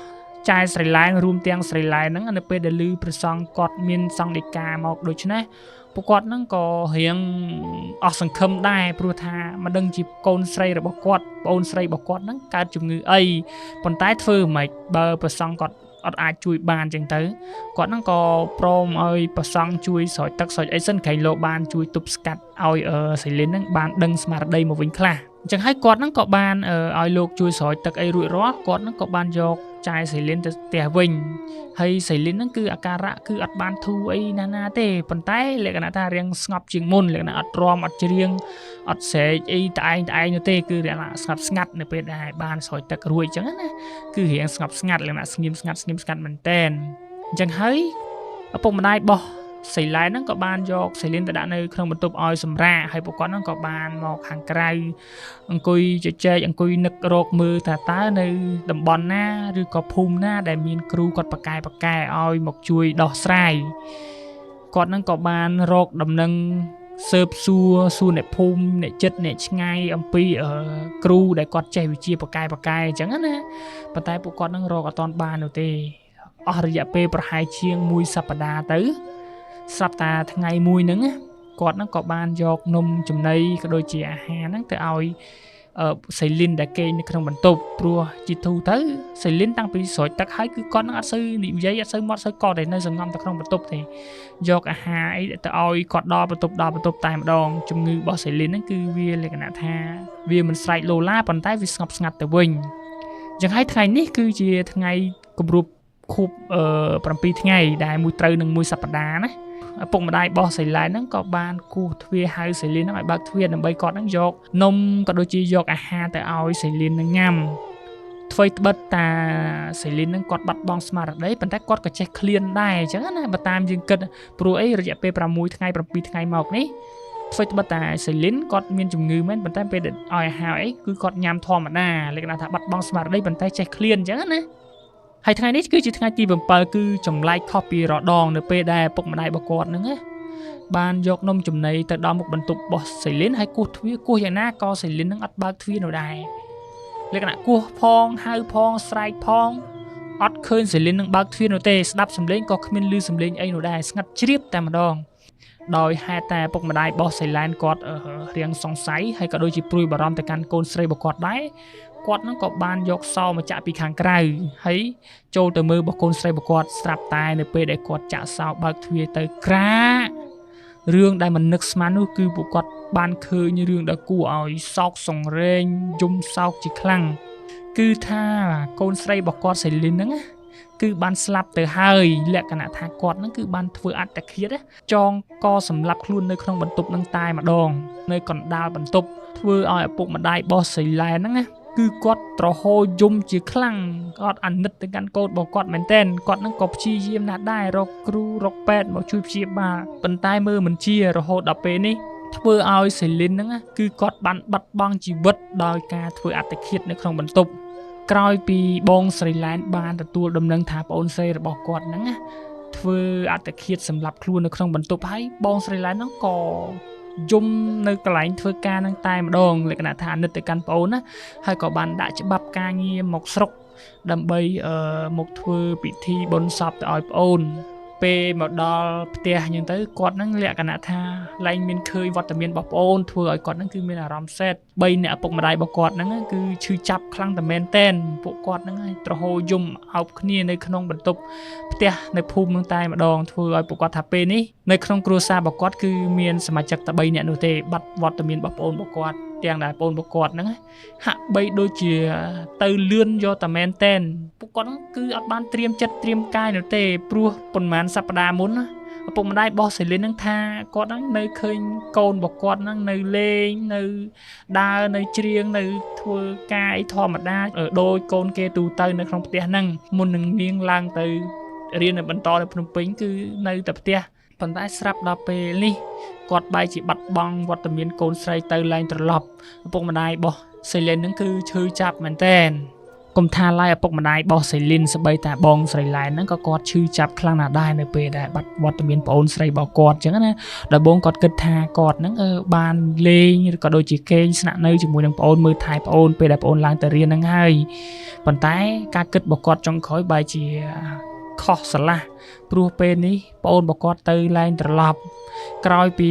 ចាយស្រីឡែនរួមទាំងស្រីឡែនហ្នឹងនៅពេលដែលឮព្រះសង្ឃគាត់មានសង្ឃដីកាមកដូច្នេះពួកគាត់ហ្នឹងក៏រៀងអស់សង្ឃឹមដែរព្រោះថាមិនដឹងជាកូនស្រីរបស់គាត់ប្អូនស្រីរបស់គាត់ហ្នឹងកើតជំងឺអីប៉ុន្តែធ្វើមិនបើព្រះសង្ឃគាត់អត់អាចជួយបានចឹងទៅគាត់ហ្នឹងក៏ព្រមឲ្យព្រះសង្ឃជួយស្រោចទឹកស្រោចអីសិនក្រែងលោកបានជួយទប់ស្កាត់ឲ្យសៃលិនហ្នឹងបានដឹងស្មារតីមកវិញខ្លះអញ្ចឹងហើយគាត់ហ្នឹងក៏បានឲ្យលោកជួយស្រោចទឹកអីរួចរាល់គាត់ហ្នឹងក៏បានយកចាយសៃលិនទៅផ្ទះវិញហើយសៃលិនហ្នឹងគឺអាការៈគឺអត់បានធូរអីណាទេប៉ុន្តែលក្ខណៈថារៀងស្ងប់ជាងមុនលក្ខណៈអត់ទ្រាំអត់ច្រៀងអត់ស្រែកអីត្អែងនោះទេគឺលក្ខណៈស្ងប់ស្ងាត់នៅពេលដែលបានស្រោចទឹករួចអញ្ចឹងណាគឺរៀងស្ងប់ស្ងាត់លក្ខណៈស្ងៀមស្ងាត់មែនតែនអញ្ចឹងហើយឪពុកម្ដាយរបស់សៃឡែនហ្នឹងក៏បានយកសៃលិនទៅដាក់នៅក្នុងបន្ទប់ឲ្យសម្រាកហើយពួកគាត់ហ្នឹងក៏បានមកខាងក្រៅអង្គុយជជែកអង្គុយនឹករកមើលថាតើនៅតំបន់ណាឬក៏ភូមិណាដែលមានគ្រូគាត់ប៉កែឲ្យមកជួយដោះស្រាយគាត់ហ្នឹងក៏បានរកដំណឹងស៊ើបសួរអ្នកភូមិអ្នកចិត្តអ្នកឆ្ងាយអំពីគ្រូដែលគាត់ចេះវិជ្ជាប៉កែអញ្ចឹងណាប៉ុន្តែពួកគាត់ហ្នឹងរកអត់ទាន់បាននោះទេអស់រយៈពេលប្រហែលជាង1សប្តាហ៍ទៅស្រាប់តាថ្ងៃមួយហ្នឹងគាត់ហ្នឹងក៏បានយកនំចំណីក៏ដូចជាអាហារហ្នឹងទៅឲ្យសៃលិនដែលគេនៅក្នុងបន្ទប់ព្រោះជីទូទៅសៃលិនតាំងពីស្រោចទឹកហើយគឺគាត់ហ្នឹងអត់សូវនិយាយអត់សូវមាត់សូវកត់ទេនៅសង្ងំទៅក្នុងបន្ទប់ទេយកអាហារអីទៅឲ្យគាត់ដល់បន្ទប់តែម្ដងជំងឺរបស់សៃលិនហ្នឹងគឺវាលក្ខណៈថាវាមិនស្រែកឡូឡាប៉ុន្តែវាស្ងប់ស្ងាត់ទៅវិញអញ្ចឹងហើយថ្ងៃនេះគឺជាថ្ងៃគម្រប់ខួប7ថ្ងៃដែលមួយត្រូវនឹងមួយសប្តាហ៍ណាឪពុកម្ដាយរបស់សៃឡែនហ្នឹងក៏បានគោះទ្វារហៅសៃលិនហ្នឹងឲ្យបើកទ្វារដើម្បីគាត់ហ្នឹងយកនំក៏ដូចជាយកអាហារទៅឲ្យសៃលិនហ្នឹងញ៉ាំអ្វីត្បិតតាសៃលិនហ្នឹងគាត់បាត់បង់ស្មារតីប៉ុន្តែគាត់ក៏ចេះឃ្លានដែរអញ្ចឹងណាបើតាមយើងគិតព្រោះអីរយៈពេល6ថ្ងៃ7ថ្ងៃមកនេះអ្វីត្បិតតាសៃលិនគាត់មានជំងឺមែនប៉ុន្តែពេលឲ្យអាហារអីគឺគាត់ញ៉ាំធម្មតាលក្ខណៈថាបាត់បង់ស្មារតីប៉ុន្តែចេះឃ្លានអញ្ចឹងណាហើយថ្ងៃនេះគឺជាថ្ងៃទី7គឺចម្លែកខុសពីរដងនៅពេលដែលពុកម្ដាយរបស់គាត់ហ្នឹងណាបានយកនំចំណីទៅដល់មុខបន្ទប់របស់សៃលិនហើយគោះទ្វារគោះយ៉ាងណាក៏សៃលិនហ្នឹងអត់បើកទ្វារនោះដែរលក្ខណៈគោះផងហៅផងស្រែកផងអត់ឃើញសៃលិនហ្នឹងបើកទ្វារនោះទេស្ដាប់សំឡេងក៏គ្មានឮសំឡេងអីនោះដែរស្ងាត់ជ្រាបតែម្ដងដោយហេតុតែពុកម្ដាយរបស់សៃឡែនគាត់រៀងសង្ស័យហើយក៏ដូចជាព្រួយបារម្ភទៅកាន់កូនស្រីរបស់គាត់ដែរគាត់នឹងក៏បានយកសោមកចាក់ពីខាងក្រៅហើយចូលទៅមើលរបស់កូនស្រីរបស់គាត់ស្រាប់តែនៅពេលដែលគាត់ចាក់សោបើកទ្វារទៅក្រារឿងដែលមិននឹកស្មាននោះគឺពួកគាត់បានឃើញរឿងដែលគួរឲ្យសោកសង្រេងយំសោកជាខ្លាំងគឺថាកូនស្រីរបស់គាត់សៃលិនហ្នឹងគឺបានស្លាប់ទៅហើយលក្ខណៈថាគាត់ហ្នឹងគឺបានធ្វើអត្តឃាតចងកសម្លាប់ខ្លួននៅក្នុងបន្ទប់ហ្នឹងតែម្ដងនៅកណ្ដាលបន្ទប់ធ្វើឲ្យឪពុកម្ដាយរបស់សៃឡែនហ្នឹងណាគឺគាត់ត្រហោយំជាខ្លាំងគាត់អាណិតទៅកាន់កូនរបស់គាត់មែនទែនគាត់ហ្នឹងក៏ព្យាយាមណាស់ដែររកគ្រូរកពេទ្យមកជួយព្យាបាលប៉ុន្តែមើលមិនជារហូតដល់ពេលនេះធ្វើឲ្យសៃលិនហ្នឹងគឺគាត់បានបាត់បង់ជីវិតដោយការធ្វើអត្តឃាតនៅក្នុងបន្ទប់ក្រោយពីបងស្រីឡែនបានទទួលដំណឹងថាប្អូនស្រីរបស់គាត់ហ្នឹងធ្វើអត្តឃាតសម្រាប់ខ្លួននៅក្នុងបន្ទប់ហើយបងស្រីឡែនហ្នឹងក៏យំនៅកន្លែងធ្វើការហ្នឹងតែម្ដងលក្ខណៈថាអាណិតទៅកាន់ប្អូនណាហើយក៏បានដាក់ច្បាប់ការងារមកស្រុកដើម្បីមកធ្វើពិធីបុណ្យសពទៅឲ្យប្អូនពេលមកដល់ផ្ទះអញ្ចឹងទៅគាត់ហ្នឹងលក្ខណៈថាឡើងមានឃើញវត្តមានរបស់ប្អូនធ្វើឲ្យគាត់ហ្នឹងគឺមានអារម្មណ៍សែត3អ្នកឪពុកម្ដាយរបស់គាត់ហ្នឹងគឺឈឺចាប់ខ្លាំងតែមែនតែនពួកគាត់ហ្នឹងត្រហោយំអោបគ្នានៅក្នុងបន្ទប់ផ្ទះនៅភូមិហ្នឹងតែម្ដងធ្វើឲ្យពួកគាត់ថាពេលនេះនៅក្នុងគ្រួសាររបស់គាត់គឺមានសមាជិកតែ3អ្នកនោះទេបាត់វត្តមានរបស់ប្អូនរបស់គាត់ទាំងដែលប្អូនរបស់គាត់ហ្នឹងហាក់បីដូចជាទៅលឿនយកតែមែនតែនពួកគាត់គឺអត់បានត្រៀមចិត្តត្រៀមកាយនោះទេព្រោះប៉ុន្មានសប្តាហ៍មុនណាឪពុកម្ដាយរបស់សៃលិនហ្នឹងថាគាត់ហ្នឹងនៅឃើញកូនរបស់គាត់ហ្នឹងនៅលេងនៅដើរនៅច្រៀងនៅធ្វើការអីធម្មតាដោយកូនគេទូទៅនៅក្នុងផ្ទះហ្នឹងមុននឹងនាងឡើងទៅរៀននៅបន្តនៅភ្នំពេញគឺនៅតែផ្ទះប៉ុន្តែស្រាប់ដល់ពេលនេះគាត់បែរជាបាត់បង់វត្តមានកូនស្រីទៅឡើងត្រឡប់ឪពុកម្ដាយរបស់សៃលិនហ្នឹងគឺឈឺចាប់មែនតើអ កុំថាឡាយឪពុកម្ដាយរបស់សេលីនសម្បីតាបងស្រីឡែនហ្នឹងក៏គាត់ឈឺចាប់ខ្លាំងណាស់ដែរនៅពេលដែលបាត់វត្តមានប្អូនស្រីរបស់គាត់អញ្ចឹងណាដល់បងគាត់គិតថាគាត់ហ្នឹងបានលេងឬក៏ដូចជាគេងស្នាក់នៅជាមួយនឹងប្អូនមើលថែប្អូនពេលដែលប្អូនឡើងទៅរៀនហ្នឹងហើយប៉ុន្តែការគិតរបស់គាត់ចុងក្រោយបែរជាខុសស្រឡះព្រោះពេលនេះប្អូនរបស់គាត់ទៅឡើងត្រឡប់ក្រោយពី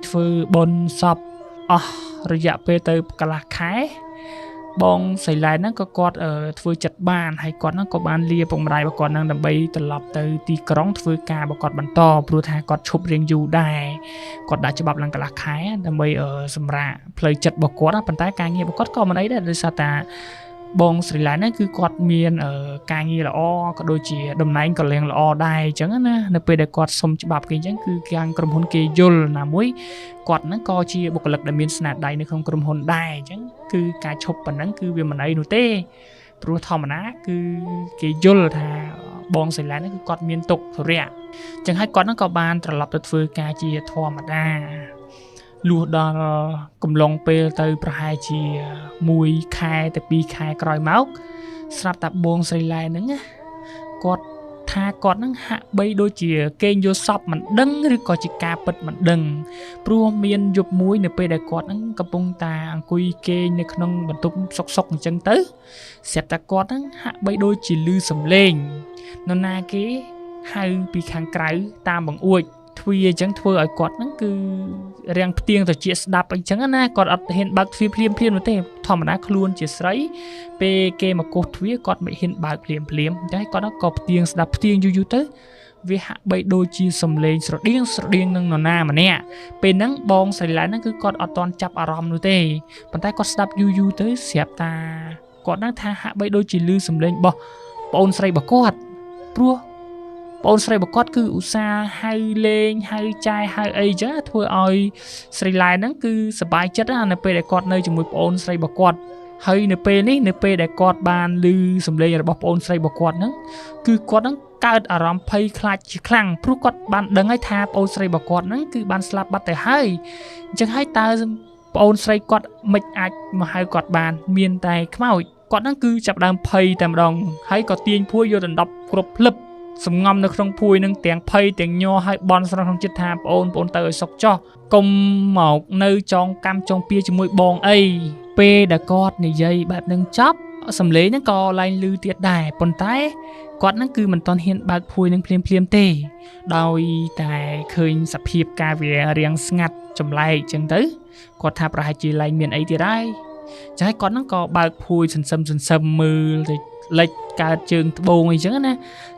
ធ្វើបុណ្យសពអស់រយៈពេលទៅកន្លះខែបងស្រីឡែនហ្នឹងក៏គាត់ធ្វើចិត្តបានហើយគាត់ហ្នឹងក៏បានលាពុកម្ដាយរបស់គាត់ហ្នឹងដើម្បីត្រឡប់ទៅទីក្រុងធ្វើការរបស់គាត់បន្តព្រោះថាគាត់ឈប់រៀងយូរដែរគាត់ដាក់ច្បាប់ឡើងកន្លះខែដើម្បីសម្រាកផ្លូវចិត្តរបស់គាត់ប៉ុន្តែការងាររបស់គាត់ក៏មិនអីដែរដោយសារតាបងស្រីឡែនហ្នឹងគឺគាត់មានការងារល្អក៏ដូចជាតំណែងក៏ឡើងល្អដែរអញ្ចឹងណានៅពេលដែលគាត់សុំច្បាប់គេអញ្ចឹងគឺខាងក្រុមហ៊ុនគេយល់ណាមួយគាត់ហ្នឹងក៏ជាបុគ្គលិកដែលមានស្នាដៃនៅក្នុងក្រុមហ៊ុនដែរអញ្ចឹងគឺការឈប់ប៉ុណ្ណឹងគឺវាមិនអីនោះទេព្រោះធម្មតាគឺគេយល់ថាបងស្រីឡែនហ្នឹងគឺគាត់មានទុក្ខធុរៈអញ្ចឹងហើយគាត់ហ្នឹងក៏បានត្រឡប់ទៅធ្វើការជាធម្មតាលុះដល់កំឡុងពេលទៅប្រហែលជា1ខែទៅ2ខែក្រោយមកស្រាប់តែបងស្រីឡែនហ្នឹងគាត់ថាគាត់ហ្នឹងហាក់បីដូចជាគេងយល់សពមិនដឹងឬក៏ជាការពិតមិនដឹងព្រោះមានយប់មួយនៅពេលដែលគាត់ហ្នឹងកំពុងតែអង្គុយគេងនៅក្នុងបន្ទប់សុកអញ្ចឹងទៅស្រាប់តែគាត់ហ្នឹងហាក់បីដូចជាឮសំឡេងនរណាគេហៅពីខាងក្រៅតាមបង្អួចទ្វារអញ្ចឹងធ្វើឲ្យគាត់ហ្នឹងគឺរាំងផ្ទៀងត្រចៀកស្ដាប់អញ្ចឹងណាគាត់អត់ហ៊ានបើកទ្វារភ្លាមនោះទេធម្មតាខ្លួនជាស្រីពេលគេមកគោះទ្វារគាត់មិនហ៊ានបើកភ្លាមតែគាត់ក៏ផ្ទៀងស្ដាប់ផ្ទៀងយូរទៅវាហាក់បីដូចជាសំឡេងស្រដៀងនឹងនរណាម្នាក់ពេលហ្នឹងបងស្រីឡែនហ្នឹងគឺគាត់អត់តន់ចាប់អារម្មណ៍នោះទេប៉ុន្តែគាត់ស្ដាប់យូរទៅស្រាប់តាគាត់ហ្នឹងថាហាក់បីដូចជាឮសំឡេងរបស់ប្អូនស្រីរបស់គាត់ព្រោះប្អូនស្រីរបស់គាត់គឺឧស្សាហ៍ហៅលេងហៅចែហៅអីចឹងធ្វើឲ្យស្រីឡែនហ្នឹងគឺសប្បាយចិត្តណានៅពេលដែលគាត់នៅជាមួយប្អូនស្រីរបស់គាត់ហើយនៅពេលនេះនៅពេលដែលគាត់បានឮសំឡេងរបស់ប្អូនស្រីរបស់គាត់ហ្នឹងគឺគាត់ហ្នឹងកើតអារម្មណ៍ភ័យខ្លាចជាខ្លាំងព្រោះគាត់បានដឹងហើយថាប្អូនស្រីរបស់គាត់ហ្នឹងគឺបានស្លាប់បាត់ទៅហើយអញ្ចឹងហើយតើប្អូនស្រីគាត់មិនអាចមកហៅគាត់បានមានតែខ្មោចគាត់ហ្នឹងគឺចាប់ដើមភ័យតែម្ដងហើយក៏ទាញភួយយកដណ្ដប់គ្រប់ភ្លឹបសំងំនៅក្នុងភួយនឹងទាំងភ័យទាំងញ័រឲ្យបន់ស្រន់ក្នុងចិត្តថាប្អូនទៅឲ្យសុខចោះកុំមកនៅចងកម្មចងពៀជាមួយបងអីពេលដែលគាត់និយាយបែបនឹងចប់សំឡេងហ្នឹងក៏ឡើងលឺទៀតដែរប៉ុន្តែគាត់ហ្នឹងគឺមិនទាន់ហ៊ានបើកភួយនឹងភ្លាមទេដោយតែឃើញសភាពការវារៀងស្ងាត់ចម្លែកអញ្ចឹងទៅគាត់ថាប្រហែលជាឡើងមានអីទៀតហើយចា៎គាត់ហ្នឹងក៏បើកភួយសន្សឹមមើលទៅលិចកើតជើងត្បូងអីចឹងណា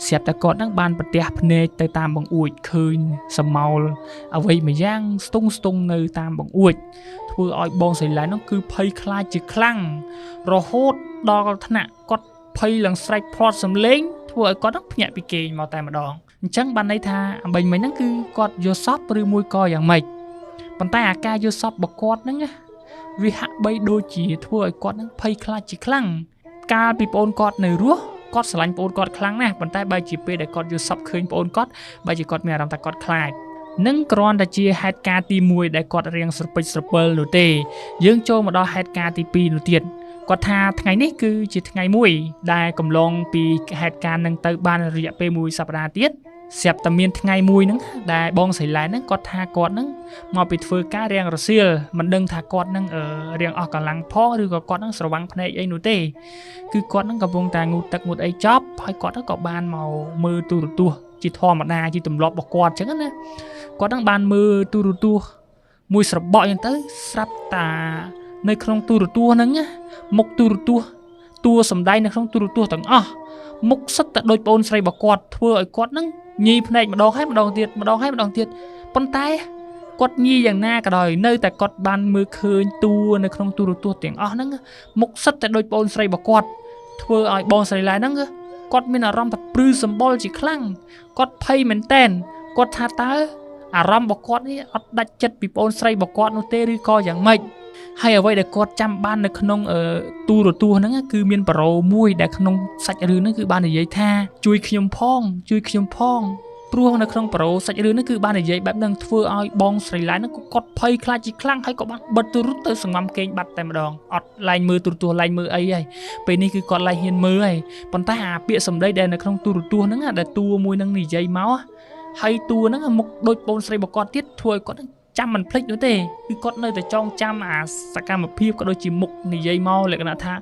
ស្រាប់តែគាត់ហ្នឹងបានប្រទះភ្នែកទៅតាមបង្អួចឃើញសមោលអ្វីមួយយ៉ាងស្ទង់នៅតាមបង្អួចធ្វើឲ្យបងស្រីឡែនហ្នឹងគឺភ័យខ្លាចជាខ្លាំងរហូតដល់ថ្នាក់គាត់ភ័យឡើងស្រែកផ្លាត់សំឡេងធ្វើឲ្យគាត់ហ្នឹងភ្ញាក់ពីគេងមកតែម្ដងអញ្ចឹងបានន័យថាអំបញ្ញមិញហ្នឹងគឺគាត់យល់សពឬមួយក៏យ៉ាងម៉េចប៉ុន្តែអាការយល់សពរបស់គាត់ហ្នឹងវាហាក់បីដូចជាធ្វើឲ្យគាត់ហ្នឹងភ័យខ្លាចជាខ្លាំងកាលពីប្អូនគាត់នៅរស់គាត់ស្រឡាញ់ប្អូនគាត់ខ្លាំងណាស់ប៉ុន្តែបើជាពេលដែលគាត់យល់សពឃើញប្អូនគាត់បើជាគាត់មានអារម្មណ៍ថាគាត់ខ្លាចនឹងគ្រាន់តែជាហេតុការណ៍ទី1ដែលគាត់រៀងស្រពេចស្រពិលនោះទេយើងចូលមកដល់ហេតុការណ៍ទី2នោះទៀតគាត់ថាថ្ងៃនេះគឺជាថ្ងៃមួយដែលកំឡុងពីហេតុការណ៍នឹងទៅបានរយៈពេល1សប្តាហ៍ទៀតស្រាប់តែមានថ្ងៃមួយហ្នឹងដែលបងស្រីឡែនហ្នឹងគាត់ថាគាត់ហ្នឹងមកពីធ្វើការរៀងរសៀលមិនដឹងថាគាត់ហ្នឹងរៀងអស់កម្លាំងផងឬក៏គាត់ហ្នឹងស្រវាំងភ្នែកអីនោះទេគឺគាត់ហ្នឹងកំពុងតែងូតទឹកងូតអីចប់ហើយគាត់ហ្នឹងក៏បានមកមើលទូរទស្សន៍ជាធម្មតាជាទម្លាប់របស់គាត់អញ្ចឹងណាគាត់ហ្នឹងបានមើលទូរទស្សន៍មួយស្របក់អញ្ចឹងទៅស្រាប់តានៅក្នុងទូរទស្សន៍ហ្នឹងមុខទូរទស្សន៍តួសម្ដែងនៅក្នុងទូរទស្សន៍ទាំងអស់មុខសិតតែដូចប្អូនស្រីរបស់គាត់ធ្វើឲ្យគាត់ហ្នឹងញីភ្នែកម្ដងហើយម្ដងទៀតប៉ុន្តែគាត់ញីយ៉ាងណាក៏ដោយនៅតែគាត់បានមើលឃើញតួនៅក្នុងទូរទស្សន៍ទាំងអស់ហ្នឹងមុខសិតតែដូចប្អូនស្រីរបស់គាត់ធ្វើឲ្យបងស្រីឡែនហ្នឹងគាត់មានអារម្មណ៍ថាព្រឺសម្បុរជាខ្លាំងគាត់ភ័យមែនតែនគាត់ថាតើអារម្មណ៍របស់គាត់នេះអត់ដាច់ចិត្តពីប្អូនស្រីរបស់គាត់នោះទេឬក៏យ៉ាងម៉េចហើយអ្វីដែលគាត់ចាំបាននៅក្នុងទូរទស្សន៍ហ្នឹងគឺមានប្រូមួយដែលក្នុងសាច់រឿងហ្នឹងគឺបាននិយាយថាជួយខ្ញុំផង ព្រោះនៅក្នុងប្រូសាច់រឿងហ្នឹងគឺបាននិយាយបែបហ្នឹងធ្វើឲ្យបងស្រីឡែនហ្នឹងគាត់ភ័យខ្លាចជាខ្លាំងហើយក៏បានបិទទូរទស្សន៍ទៅសង្ងំគេងបាត់តែម្ដងអត់ឡែងមើលទូរទស្សន៍ឡែងមើលអីហើយពេលនេះគឺគាត់ឡែងហ៊ានមើលហើយប៉ុន្តែអាពាក្យសម្ដីដែលនៅក្នុងទូរទស្សន៍ហ្នឹងដែលតួមួយហ្នឹងនិយាយមកហើយតួហ្នឹងមុខដូចបងស្រីរបស់គាត់ទៀតធ្វើឲ្យគាត់ចាំមិនភ្លេចនោះទេគឺគាត់នៅតែចងចាំអាសកម្មភាពក៏ដូចជាមុខនិយាយមកលក្ខណៈថា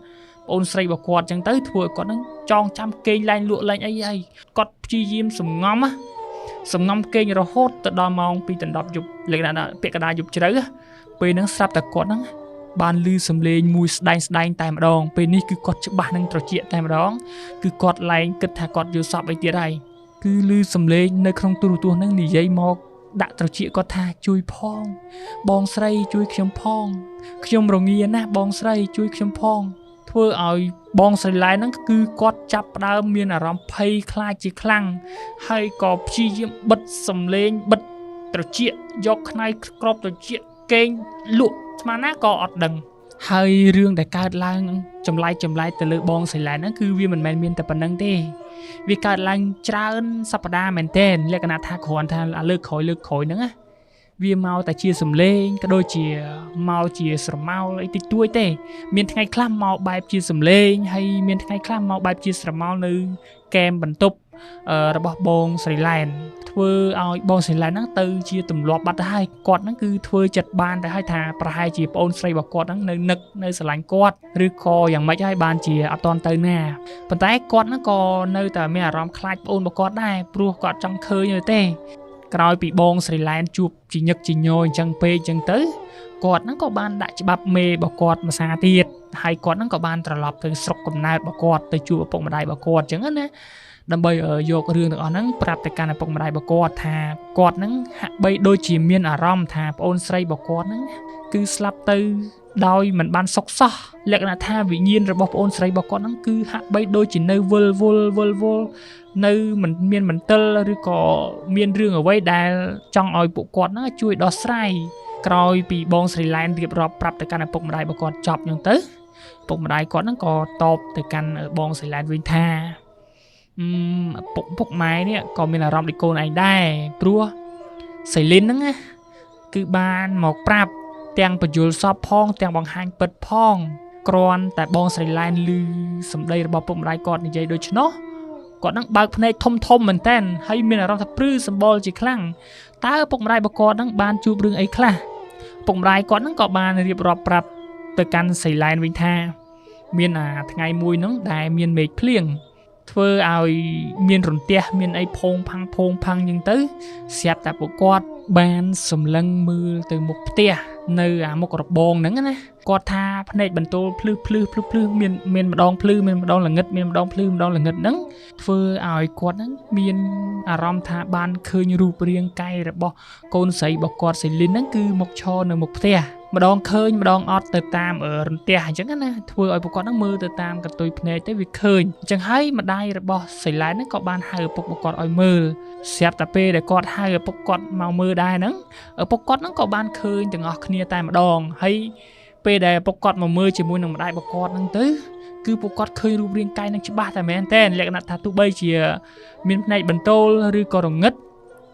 បងស្រីរបស់គាត់ចឹងទៅធ្វើឲ្យគាត់ហ្នឹងចងចាំគេងឡែងលក់ឡែងអីហើយគាត់ព្យាយាមសង្ងំគេងរហូតទៅដល់ម៉ោង2ដណ្ដប់យប់លក្ខណៈពាក់កណ្ដាលយប់ជ្រៅពេលហ្នឹងស្រាប់តែគាត់ហ្នឹងបានឮសំឡេងមួយស្ដែងតែម្ដងពេលនេះគឺគាត់ច្បាស់នឹងត្រជាក់តែម្ដងគឺគាត់ឡែងគិតថាគាត់យល់សពអីទៀតហើយគឺឮសំឡេងនៅក្នុងទូរទស្សន៍ហ្នឹងនិយាយមកដាក់ត្រជាក់គាត់ថាជួយផងបងស្រីជួយខ្ញុំផងខ្ញុំរងាណាស់បងស្រីជួយខ្ញុំផងធ្វើឲ្យបងស្រីឡែនហ្នឹងគឺគាត់ចាប់ផ្ដើមមានអារម្មណ៍ភ័យខ្លាចជាខ្លាំងហើយក៏ព្យាយាមបិទសំឡេងបិទត្រជាក់យកខ្នើយក្របត្រជាក់កេងលក់ស្មានណាក៏អត់ដឹងហើយរឿងដែលកើតឡើងចម្លែកទៅលើបងស្រីឡែនហ្នឹងគឺវាមិនមែនមានតែប៉ុណ្្នឹងទេវាកើតឡើងច្រើនសប្តាហ៍មែនទែនលក្ខណៈថាគ្រាន់ថាលើកក្រោយហ្នឹងណាវាមកតែជាសំឡេងក៏ដូចជាមកជាស្រមោលអីតិចតួចទេមានថ្ងៃខ្លះមកបែបជាសំឡេងហើយមានថ្ងៃខ្លះមកបែបជាស្រមោលនៅកែមបន្ទប់របស់បងស្រីឡែនធ្វើឲ្យបងស្រីឡែនហ្នឹងទៅជាទម្លាប់បាត់ទៅហើយគាត់ហ្នឹងគឺធ្វើចិត្តបានទៅហើយថាប្រហែលជាប្អូនស្រីរបស់គាត់ហ្នឹងនៅនឹកនៅស្រឡាញ់គាត់ឬក៏យ៉ាងម៉េចហើយបានជាអត់តន់ទៅណាប៉ុន្តែគាត់ហ្នឹងក៏នៅតែមានអារម្មណ៍ខ្លាចប្អូនរបស់គាត់ដែរព្រោះគាត់ចង់ឃើញទេក្រោយពីបងស្រីឡែនជួបជាញឹកជាញយអញ្ចឹងពេកអញ្ចឹងទៅគាត់ហ្នឹងក៏បានដាក់ច្បាប់មេរបស់គាត់មួយសារទៀតហើយគាត់ហ្នឹងក៏បានត្រឡប់ទៅស្រុកកំណើតរបស់គាត់ទៅជួបឪពុកម្ដាយរបស់គាត់អញ្ចឹងណាដើម្បីយករឿងទាំងអស់ហ្នឹងប្រាប់ទៅកាន់ឪពុកម្ដាយរបស់គាត់ថាគាត់ហ្នឹងហាក់បីដូចជាមានអារម្មណ៍ថាប្អូនស្រីរបស់គាត់ហ្នឹងគឺស្លាប់ទៅដោយមិនបានសុខសោះលក្ខណៈថាវិញ្ញាណរបស់ប្អូនស្រីរបស់គាត់ហ្នឹងគឺហាក់បីដូចជានៅវិលនៅមិនមានមន្ទិលឬក៏មានរឿងអ្វីដែលចង់ឲ្យពួកគាត់ហ្នឹងជួយដោះស្រាយក្រោយពីបងស្រីឡែនរៀបរាប់ប្រាប់ទៅកាន់ឪពុកម្ដាយរបស់គាត់ចប់អញ្ចឹងទៅឪពុកម្ដាយគាត់ហ្នឹងក៏តបទៅកាន់បងស្រីឡែនវិញថាពុកម៉ែនេះក៏មានអារម្មណ៍ដូចកូនឯងដែរព្រោះសៃលីនហ្នឹងណាគឺបានមកប្រាប់ទាំងបញ្យលសពផងទាំងបង្ហាញពិតផងគ្រាន់តែបងស្រីឡែនឮសម្ដីរបស់ពុកម្ដាយគាត់និយាយដូច្នោះគាត់នឹងបើកភ្នែកធំមែនតើហើយមានអារម្មណ៍ថាព្រឺសម្បល់ជាខ្លាំងតើពុកម្ដាយរបស់គាត់នឹងបានជួបរឿងអីខ្លះពុកម្ដាយគាត់នឹងក៏បានរៀបរាប់ប្រាប់ទៅកាន់សៃឡែនវិញថាមានថ្ងៃមួយហ្នឹងដែលមានមេឃភ្លៀងធ្វើឲ្យមានរន្ទះមានអីផោងផាំងអញ្ចឹងទៅស្រាប់តែពួកគាត់បានសម្លឹងមើលទៅមុខផ្ទះនៅមុខរបងហ្នឹងណាគាត់ថាភ្នែកបន្ទោលភ្លឺមានម្ដងភ្លឺមានម្ដងល្ងឹតមានម្ដងភ្លឺម្ដងល្ងឹតហ្នឹងធ្វើឲ្យគាត់ហ្នឹងមានអារម្មណ៍ថាបានឃើញរូបរាងកាយរបស់កូនស្រីរបស់គាត់សៃលីនហ្នឹងគឺមកឈរនៅមុខផ្ទះម្ដងឃើញម្ដងអត់ទៅតាមរន្ទះអញ្ចឹងណាធ្វើឲ្យពួកគាត់ហ្នឹងមើលទៅតាមកន្ទុយភ្នែកទៅវាឃើញអញ្ចឹងហើយម្ដាយរបស់សៃឡែនហ្នឹងក៏បានហៅឪពុករបស់គាត់ឲ្យមើលស្រាប់តែពេលដែលគាត់ហៅឪពុកគាត់មកមើលដែរហ្នឹងឪពុកគាត់ហ្នឹងក៏បានឃើញទាំងអស់គ្នាតែម្ដងហើយពេលដែលឪពុកគាត់មកមើលជាមួយនឹងម្ដាយរបស់គាត់ហ្នឹងទៅគឺពួកគាត់ឃើញរូបរាងកាយនឹងច្បាស់តែមែនតើលក្ខណៈថាទោះបីជាមានភ្នែកបន្ទោលឬក៏រងឹត